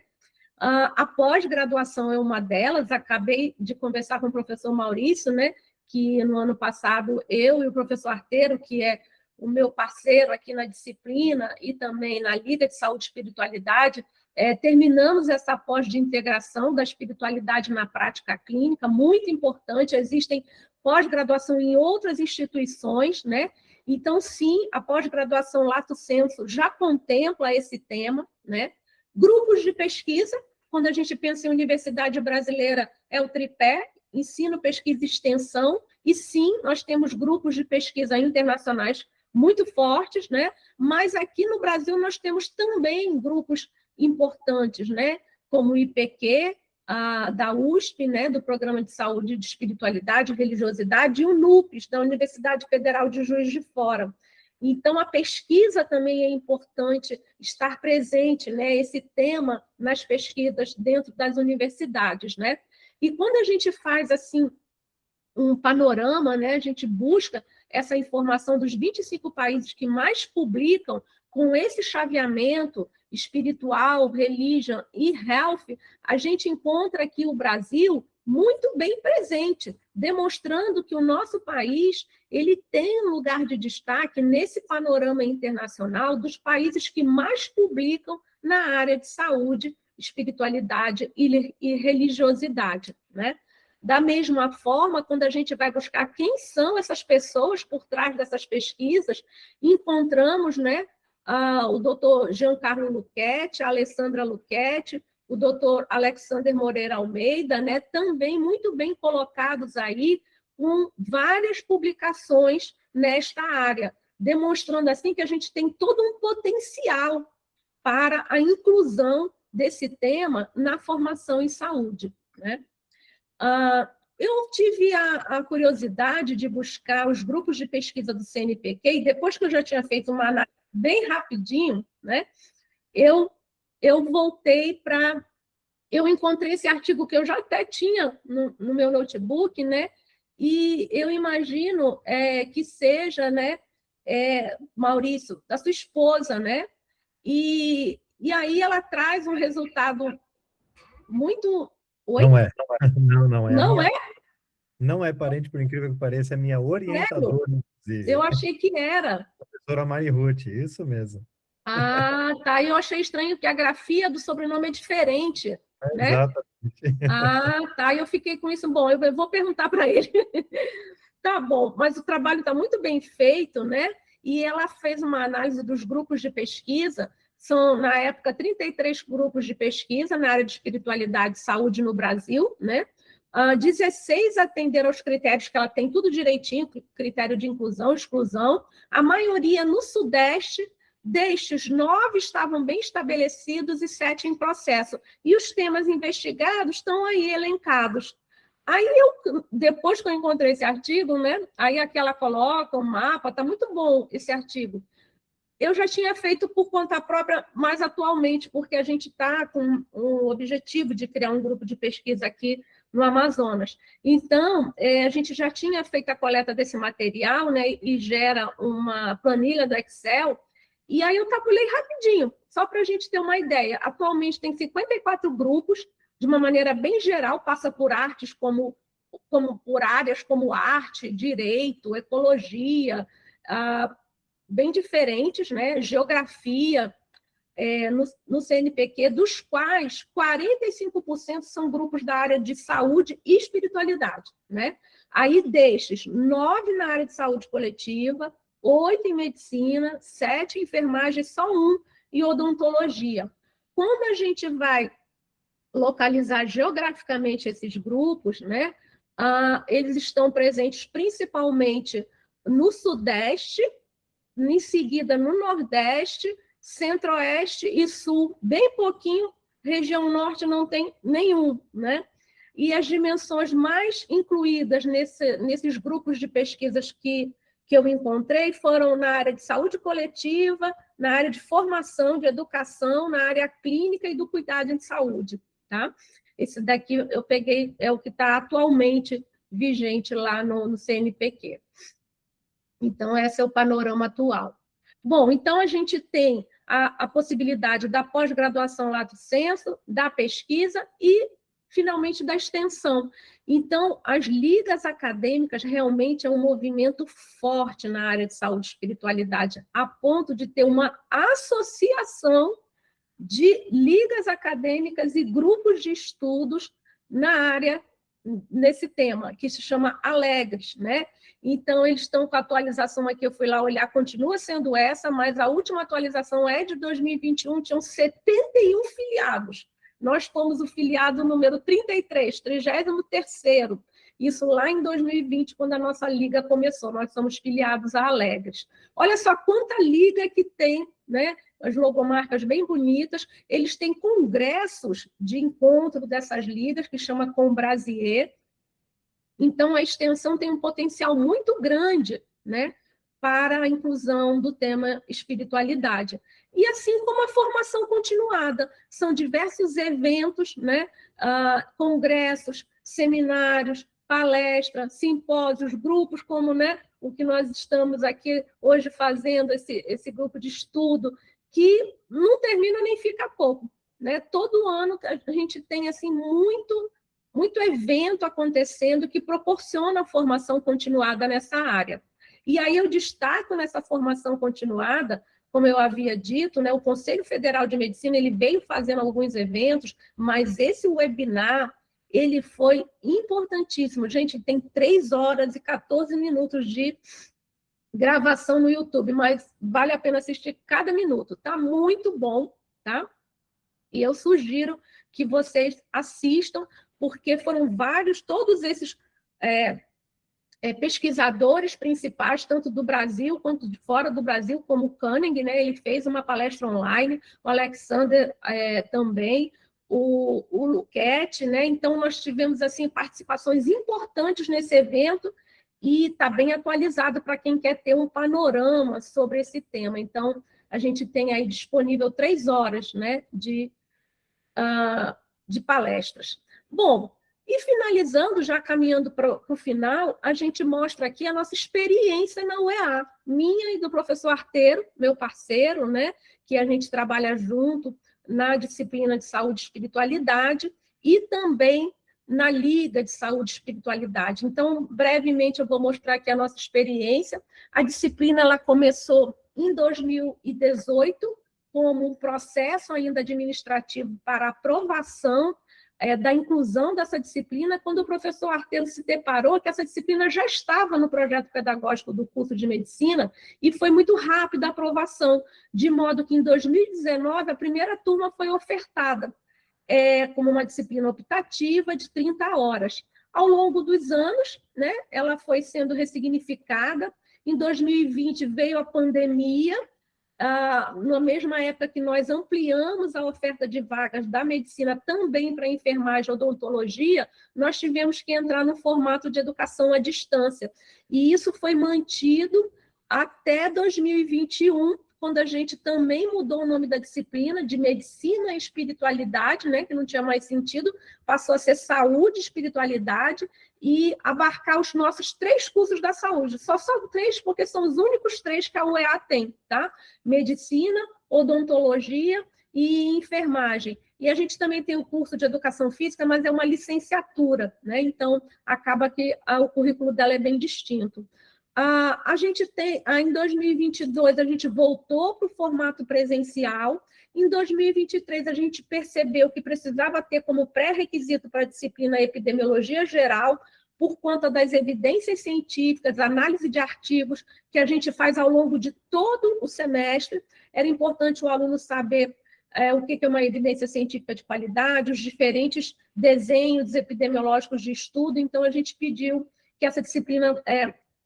A pós-graduação é uma delas. Acabei de conversar com o professor Maurício, né? Que no ano passado eu e o professor Arteiro, que é o meu parceiro aqui na disciplina e também na Liga de Saúde e Espiritualidade, terminamos essa pós de integração da espiritualidade na prática clínica, muito importante. Existem pós-graduação em outras instituições, né? Então, sim, a pós-graduação Lato Sensu já contempla esse tema, né? Grupos de pesquisa, quando a gente pensa em universidade brasileira, é o tripé, ensino, pesquisa e extensão, e sim, nós temos grupos de pesquisa internacionais muito fortes, né? Mas aqui no Brasil nós temos também grupos importantes, né? Como o IPQ, da USP, né? Do Programa de Saúde de Espiritualidade e Religiosidade, e o NUPES, da Universidade Federal de Juiz de Fora. Então, a pesquisa também é importante estar presente, né? Esse tema nas pesquisas dentro das universidades, né? E quando a gente faz assim um panorama, né, a gente busca essa informação dos 25 países que mais publicam com esse chaveamento espiritual, religion e health, a gente encontra aqui o Brasil muito bem presente, demonstrando que o nosso país ele tem um lugar de destaque nesse panorama internacional dos países que mais publicam na área de saúde, espiritualidade e religiosidade, né? Da mesma forma, quando a gente vai buscar quem são essas pessoas por trás dessas pesquisas, encontramos, né, o doutor Giancarlo Luchetti, a Alessandra Luchetti, o doutor Alexander Moreira Almeida, né, também muito bem colocados aí, com várias publicações nesta área, demonstrando assim que a gente tem todo um potencial para a inclusão desse tema na formação em saúde, né? Eu tive a curiosidade de buscar os grupos de pesquisa do CNPq, e depois que eu já tinha feito uma análise bem rapidinho, né, eu voltei para... Eu encontrei esse artigo que eu já até tinha no meu notebook, né, e eu imagino que seja, né, Maurício, da sua esposa, né, e aí ela traz um resultado muito... Oi? Não é. Não é. Não é? Não é parente, por incrível que pareça, é minha orientadora, inclusive. Eu achei que era. A professora Mari Ruth, isso mesmo. Ah, tá. Eu achei estranho que a grafia do sobrenome é diferente, né? Exatamente. Ah, tá. Eu fiquei com isso. Bom, eu vou perguntar para ele. Tá bom, mas o trabalho está muito bem feito, né? E ela fez uma análise dos grupos de pesquisa. São, na época, 33 grupos de pesquisa na área de espiritualidade e saúde no Brasil, né? 16 atenderam aos critérios que ela tem tudo direitinho, critério de inclusão, exclusão. A maioria no Sudeste, destes 9 estavam bem estabelecidos e 7 em processo. E os temas investigados estão aí elencados. Aí, depois que eu encontrei esse artigo, né? Aí aqui ela coloca o mapa, está muito bom esse artigo. Eu já tinha feito por conta própria, mais atualmente, porque a gente está com o objetivo de criar um grupo de pesquisa aqui no Amazonas. Então, a gente já tinha feito a coleta desse material, né, e gera uma planilha do Excel, e aí eu tabulei rapidinho, só para a gente ter uma ideia. Atualmente tem 54 grupos, de uma maneira bem geral, passa por artes por áreas como arte, direito, ecologia, bem diferentes, né? Geografia, no CNPq, dos quais 45% são grupos da área de saúde e espiritualidade, né? Aí, destes, 9 na área de saúde coletiva, 8 em medicina, 7 em enfermagem, só 1 em odontologia. Quando a gente vai localizar geograficamente esses grupos, né? Eles estão presentes principalmente no Sudeste, em seguida no Nordeste, Centro-Oeste e Sul, bem pouquinho, região Norte não tem nenhum, né? E as dimensões mais incluídas nesses grupos de pesquisas que eu encontrei foram na área de saúde coletiva, na área de formação, de educação, na área clínica e do cuidado em saúde, tá? Esse daqui eu peguei, é o que está atualmente vigente lá no CNPq. Então, esse é o panorama atual. Bom, então a gente tem a possibilidade da pós-graduação lato sensu, da pesquisa e, finalmente, da extensão. Então, as ligas acadêmicas realmente é um movimento forte na área de saúde e espiritualidade, a ponto de ter uma associação de ligas acadêmicas e grupos de estudos na área, nesse tema, que se chama Alegres, né? Então, eles estão com a atualização aqui, eu fui lá olhar, continua sendo essa, mas a última atualização é de 2021, tinham 71 filiados. Nós fomos o filiado número 33, 33º, isso lá em 2020, quando a nossa liga começou, nós somos filiados a Alegres. Olha só quanta liga que tem, né? As logomarcas bem bonitas, eles têm congressos de encontro dessas ligas, que chama Combrasier. Então, a extensão tem um potencial muito grande, né, para a inclusão do tema espiritualidade. E assim como a formação continuada, são diversos eventos, né, congressos, seminários, palestras, simpósios, grupos como, né, o que nós estamos aqui hoje fazendo, esse grupo de estudo, que não termina nem fica pouco, né? Todo ano a gente tem assim muito evento acontecendo que proporciona a formação continuada nessa área. E aí eu destaco nessa formação continuada, como eu havia dito, né, o Conselho Federal de Medicina ele veio fazendo alguns eventos, mas esse webinar ele foi importantíssimo. Gente, tem 3 horas e 14 minutos de gravação no YouTube, mas vale a pena assistir cada minuto. Tá muito bom, tá? E eu sugiro que vocês assistam, porque foram vários, todos esses pesquisadores principais, tanto do Brasil quanto de fora do Brasil, como o Koenig, né? Ele fez uma palestra online, o Alexander também, o Luquete, né? Então, nós tivemos assim, participações importantes nesse evento, e está bem atualizado para quem quer ter um panorama sobre esse tema. Então, a gente tem aí disponível 3 horas, né, de palestras. Bom, e finalizando, já caminhando para o final, a gente mostra aqui a nossa experiência na UEA, minha e do professor Arteiro, meu parceiro, né, que a gente trabalha junto na disciplina de saúde e espiritualidade, e também na Liga de Saúde e Espiritualidade. Então, brevemente, eu vou mostrar aqui a nossa experiência. A disciplina ela começou em 2018, como um processo ainda administrativo para aprovação da inclusão dessa disciplina, quando o professor Arteiro se deparou que essa disciplina já estava no projeto pedagógico do curso de medicina, e foi muito rápida a aprovação, de modo que, em 2019, a primeira turma foi ofertada como uma disciplina optativa de 30 horas. Ao longo dos anos, né, ela foi sendo ressignificada. Em 2020 veio a pandemia, na mesma época que nós ampliamos a oferta de vagas da medicina também para enfermagem e odontologia, nós tivemos que entrar no formato de educação à distância. E isso foi mantido até 2021, quando a gente também mudou o nome da disciplina de Medicina e Espiritualidade, né, que não tinha mais sentido, passou a ser Saúde e Espiritualidade, e abarcar os nossos 3 cursos da saúde. Só são 3, porque são os únicos 3 que a UEA tem, tá? Medicina, odontologia e enfermagem. E a gente também tem o curso de Educação Física, mas é uma licenciatura, né? Então, acaba que o currículo dela é bem distinto. A gente tem, em 2022, a gente voltou para o formato presencial. Em 2023, a gente percebeu que precisava ter como pré-requisito para a disciplina Epidemiologia Geral, por conta das evidências científicas, análise de artigos que a gente faz ao longo de todo o semestre. Era importante o aluno saber o que é uma evidência científica de qualidade, os diferentes desenhos epidemiológicos de estudo. Então, a gente pediu que essa disciplina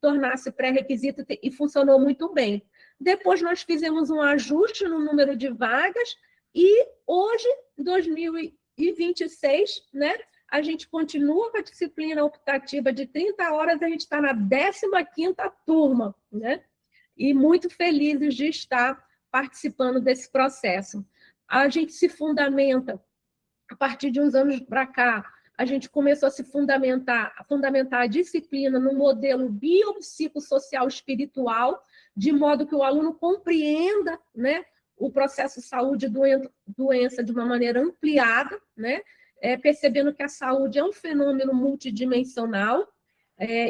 tornasse pré-requisito, e funcionou muito bem. Depois nós fizemos um ajuste no número de vagas, e hoje, 2026, né, a gente continua com a disciplina optativa de 30 horas, a gente está na 15ª turma, né? E muito felizes de estar participando desse processo. A gente se fundamenta, a partir de uns anos para cá, a gente começou a se fundamentar a disciplina no modelo biopsicossocial espiritual, de modo que o aluno compreenda, né, o processo saúde e doença de uma maneira ampliada, né, percebendo que a saúde é um fenômeno multidimensional.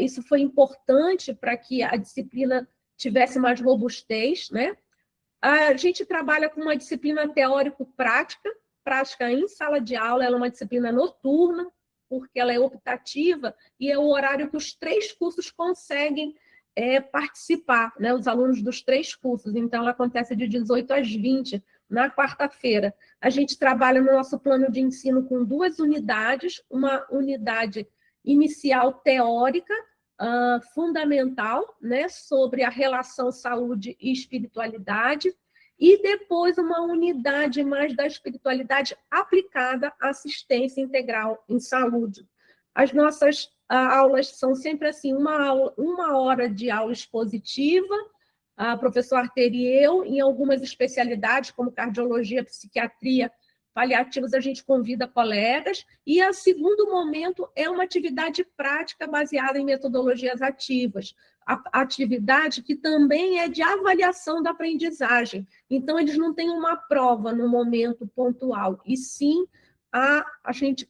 Isso foi importante para que a disciplina tivesse mais robustez, né? A gente trabalha com uma disciplina teórico-prática, prática em sala de aula, ela é uma disciplina noturna, porque ela é optativa, e é o horário que os 3 cursos conseguem participar, né? Os alunos dos 3 cursos. Então, ela acontece de 18 às 20, na quarta-feira. A gente trabalha no nosso plano de ensino com 2 unidades, uma unidade inicial teórica, fundamental, né? Sobre a relação saúde e espiritualidade, e depois uma unidade mais da espiritualidade aplicada à assistência integral em saúde. As nossas aulas são sempre assim, uma hora de aula expositiva, a professor Arteiro e eu, em algumas especialidades, como cardiologia, psiquiatria, paliativos, a gente convida colegas, e o segundo momento é uma atividade prática baseada em metodologias ativas, a atividade que também é de avaliação da aprendizagem. Então, eles não têm uma prova no momento pontual, e sim a gente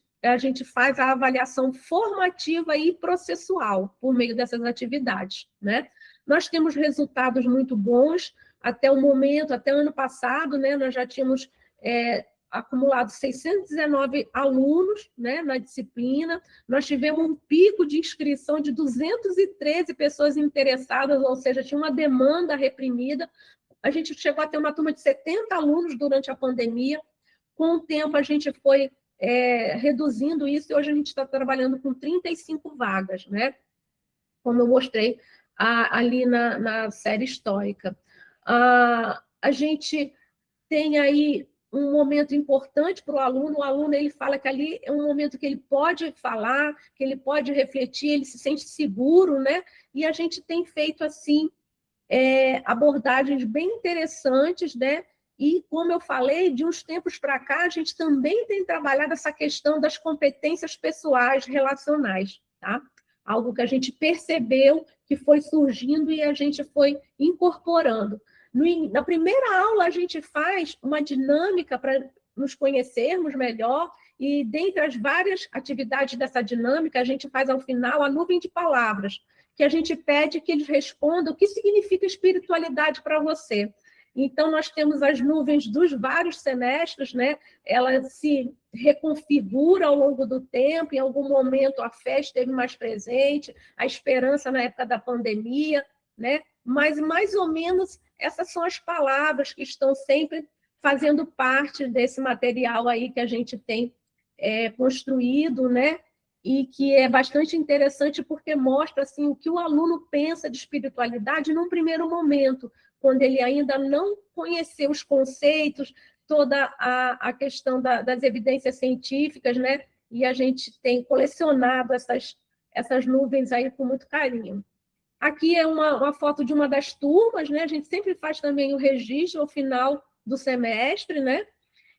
faz a avaliação formativa e processual por meio dessas atividades, né? Nós temos resultados muito bons até o momento, até o ano passado, né? Nós já tínhamos acumulado 619 alunos, né, na disciplina. Nós tivemos um pico de inscrição de 213 pessoas interessadas, ou seja, tinha uma demanda reprimida. A gente chegou a ter uma turma de 70 alunos durante a pandemia. Com o tempo, a gente foi reduzindo isso, e hoje a gente está trabalhando com 35 vagas, né? Como eu mostrei ali na série histórica. A gente tem aí um momento importante para o aluno ele fala que ali é um momento que ele pode falar, que ele pode refletir, ele se sente seguro, né? E a gente tem feito, assim, abordagens bem interessantes, né? E, como eu falei, de uns tempos para cá, a gente também tem trabalhado essa questão das competências pessoais relacionais, tá? Algo que a gente percebeu que foi surgindo e a gente foi incorporando. Na primeira aula, a gente faz uma dinâmica para nos conhecermos melhor, e dentre as várias atividades dessa dinâmica, a gente faz, ao final, a nuvem de palavras, que a gente pede que eles respondam o que significa espiritualidade para você. Então, nós temos as nuvens dos vários semestres, né? Ela se reconfigura ao longo do tempo, em algum momento a fé esteve mais presente, a esperança na época da pandemia, né? Mas, mais ou menos, essas são as palavras que estão sempre fazendo parte desse material aí que a gente tem construído, né? E que é bastante interessante porque mostra, assim, o que o aluno pensa de espiritualidade num primeiro momento, quando ele ainda não conheceu os conceitos, toda a questão das evidências científicas, né? E a gente tem colecionado essas nuvens aí com muito carinho. Aqui é uma foto de uma das turmas, né? A gente sempre faz também o registro ao final do semestre, né?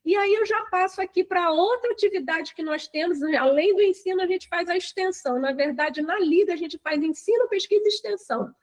E aí eu já passo aqui para outra atividade que nós temos, além do ensino, a gente faz a extensão. Na verdade, na Liga, a gente faz ensino, pesquisa e extensão.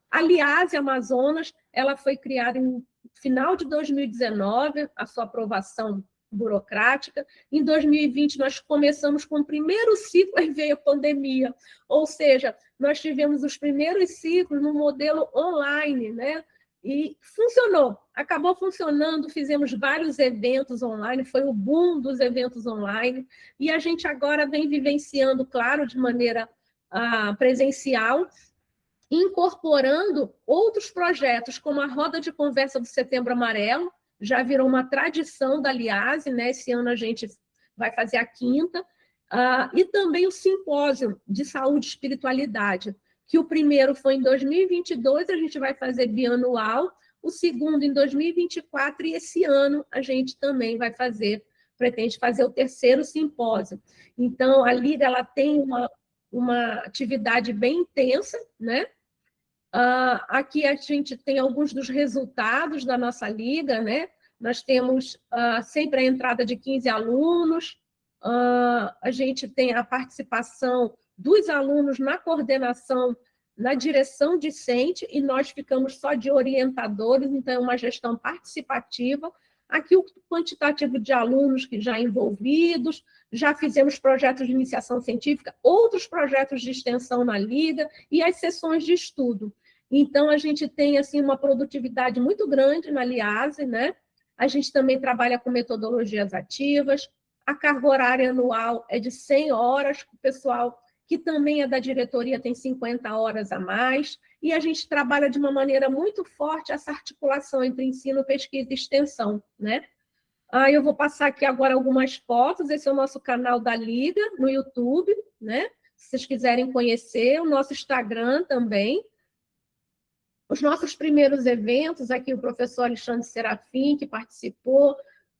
A Liase Amazonas, ela foi criada em final de 2019, a sua aprovação burocrática. Em 2020, nós começamos com o primeiro ciclo e veio a pandemia. Ou seja, nós tivemos os primeiros ciclos no modelo online, né? E funcionou, acabou funcionando, fizemos vários eventos online, foi o boom dos eventos online, e a gente agora vem vivenciando, claro, de maneira presencial, incorporando outros projetos, como a Roda de Conversa do Setembro Amarelo, já virou uma tradição da Liase, né? Esse ano a gente vai fazer a 5ª, e também o Simpósio de Saúde e Espiritualidade, que o primeiro foi em 2022, a gente vai fazer bianual, o segundo em 2024, e esse ano a gente também pretende fazer o 3º simpósio. Então, a Liga ela tem uma atividade bem intensa, né? Aqui a gente tem alguns dos resultados da nossa Liga, né? Nós temos sempre a entrada de 15 alunos, a gente tem a participação dos alunos na coordenação, na direção discente, e nós ficamos só de orientadores, então é uma gestão participativa. Aqui o quantitativo de alunos que já envolvidos, já fizemos projetos de iniciação científica, outros projetos de extensão na Liga e as sessões de estudo. Então, a gente tem, assim, uma produtividade muito grande na Liase, né? A gente também trabalha com metodologias ativas, a carga horária anual é de 100 horas, o pessoal que também é da diretoria tem 50 horas a mais, e a gente trabalha de uma maneira muito forte essa articulação entre ensino, pesquisa e extensão, né? Eu vou passar aqui agora algumas fotos, esse é o nosso canal da Liga no YouTube, né? Se vocês quiserem conhecer, o nosso Instagram também. Os nossos primeiros eventos, aqui o professor Alexandre Serafim, que participou,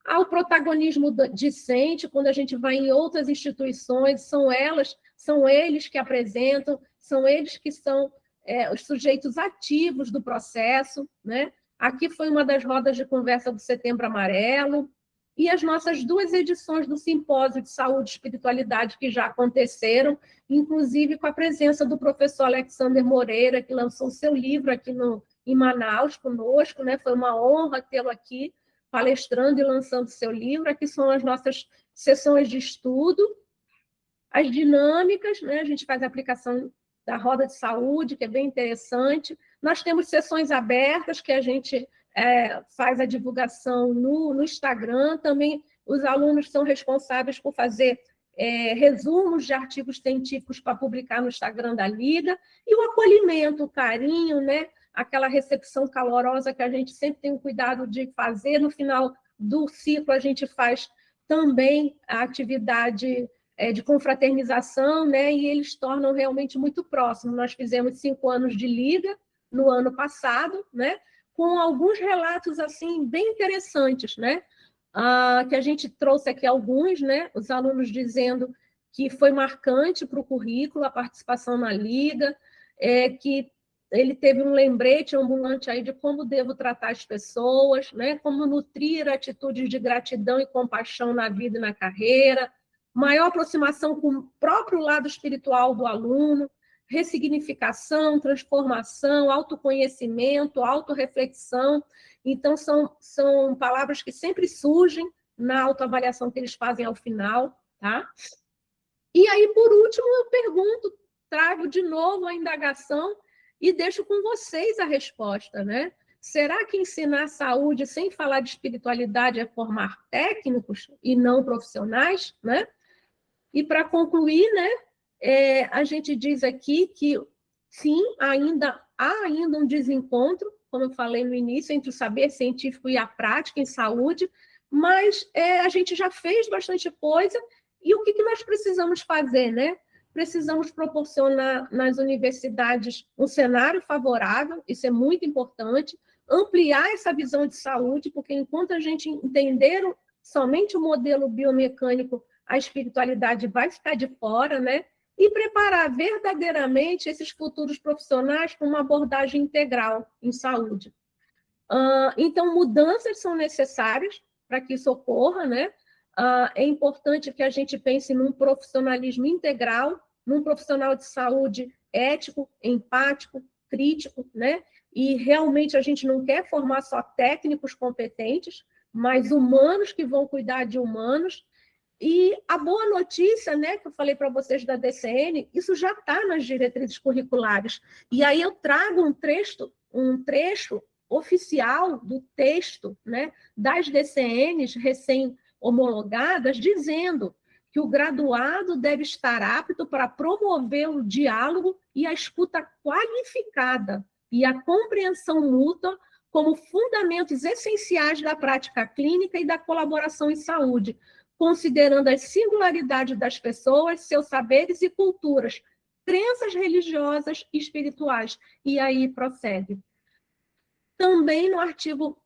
o protagonismo discente, quando a gente vai em outras instituições, são eles que apresentam, são eles que são os sujeitos ativos do processo, né? Aqui foi uma das rodas de conversa do Setembro Amarelo, e as nossas 2 edições do Simpósio de Saúde e Espiritualidade que já aconteceram, inclusive com a presença do professor Alexander Moreira, que lançou o seu livro aqui em Manaus conosco, né? Foi uma honra tê-lo aqui, palestrando e lançando seu livro. Aqui são as nossas sessões de estudo, as dinâmicas, né? A gente faz a aplicação da roda de saúde, que é bem interessante. Nós temos sessões abertas, que a gente faz a divulgação no Instagram, também Os alunos são responsáveis por fazer resumos de artigos científicos para publicar no Instagram da Liga, e o acolhimento, o carinho, né? Aquela recepção calorosa que a gente sempre tem o cuidado de fazer. No final do ciclo, a gente faz também a atividade de confraternização, né? E eles tornam realmente muito próximos. Nós fizemos 5 anos de Liga no ano passado, né? Com alguns relatos assim bem interessantes, né? Que a gente trouxe aqui alguns, né? Os alunos dizendo que foi marcante para o currículo a participação na Liga, que ele teve um lembrete ambulante aí de como devo tratar as pessoas, né? Como nutrir atitudes de gratidão e compaixão na vida e na carreira, maior aproximação com o próprio lado espiritual do aluno, ressignificação, transformação, autoconhecimento, autorreflexão. Então, são palavras que sempre surgem na autoavaliação que eles fazem ao final, tá? E aí, por último, eu pergunto, trago de novo a indagação e deixo com vocês a resposta, né? Será que ensinar saúde sem falar de espiritualidade é formar técnicos e não profissionais, né? E para concluir, né, a gente diz aqui que sim, há ainda um desencontro, como eu falei no início, entre o saber científico e a prática em saúde, mas a gente já fez bastante coisa, e o que nós precisamos fazer, né? Precisamos proporcionar nas universidades um cenário favorável, isso é muito importante, ampliar essa visão de saúde, porque enquanto a gente entender somente o modelo biomecânico, a espiritualidade vai ficar de fora, né? E preparar verdadeiramente esses futuros profissionais para uma abordagem integral em saúde. Então, mudanças são necessárias para que isso ocorra, né? É importante que a gente pense num profissionalismo integral, num profissional de saúde ético, empático, crítico, né? E realmente a gente não quer formar só técnicos competentes, mas humanos que vão cuidar de humanos. E a boa notícia, né, que eu falei para vocês da DCN, isso já está nas diretrizes curriculares. E aí eu trago um trecho oficial do texto, né, das DCNs recém-homologadas, dizendo que o graduado deve estar apto para promover o diálogo e a escuta qualificada e a compreensão mútua como fundamentos essenciais da prática clínica e da colaboração em saúde, considerando as singularidades das pessoas, seus saberes e culturas, crenças religiosas e espirituais. E aí prossegue. Também no artigo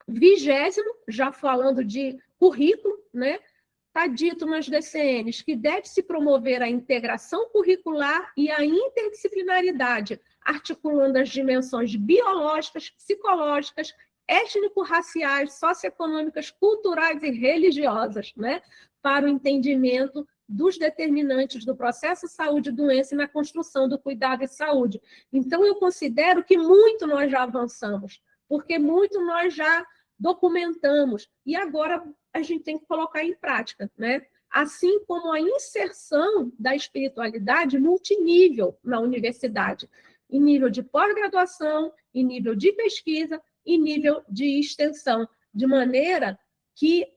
20º, já falando de currículo, né, está dito nas DCNs que deve-se promover a integração curricular e a interdisciplinaridade, articulando as dimensões biológicas, psicológicas, étnico-raciais, socioeconômicas, culturais e religiosas, né, para o entendimento dos determinantes do processo saúde e doença e na construção do cuidado e saúde. Então, eu considero que muito nós já avançamos, porque muito nós já documentamos, e agora a gente tem que colocar em prática, né? Assim como a inserção da espiritualidade multinível na universidade, em nível de pós-graduação, em nível de pesquisa, em nível de extensão, de maneira que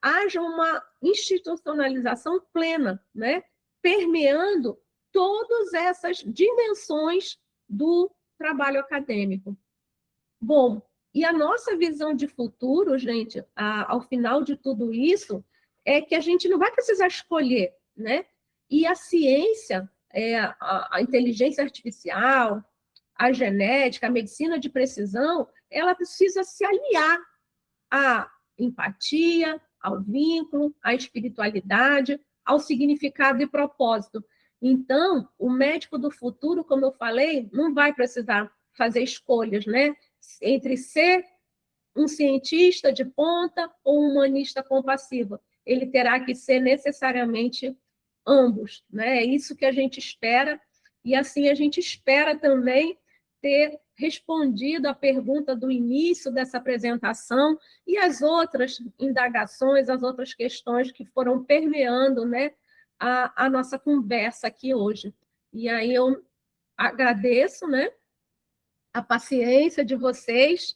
haja uma institucionalização plena, né? Permeando todas essas dimensões do trabalho acadêmico. Bom, e a nossa visão de futuro, gente, ao final de tudo isso, é que a gente não vai precisar escolher, né? E a ciência, a inteligência artificial, a genética, a medicina de precisão, ela precisa se aliar à empatia, ao vínculo, à espiritualidade, ao significado e propósito. Então, o médico do futuro, como eu falei, não vai precisar fazer escolhas, né? Entre ser um cientista de ponta ou um humanista compassivo. Ele terá que ser necessariamente ambos, né? É isso que a gente espera, e assim a gente espera também ter respondido a pergunta do início dessa apresentação e as outras indagações, as outras questões que foram permeando, né, a nossa conversa aqui hoje. E aí eu agradeço, né, a paciência de vocês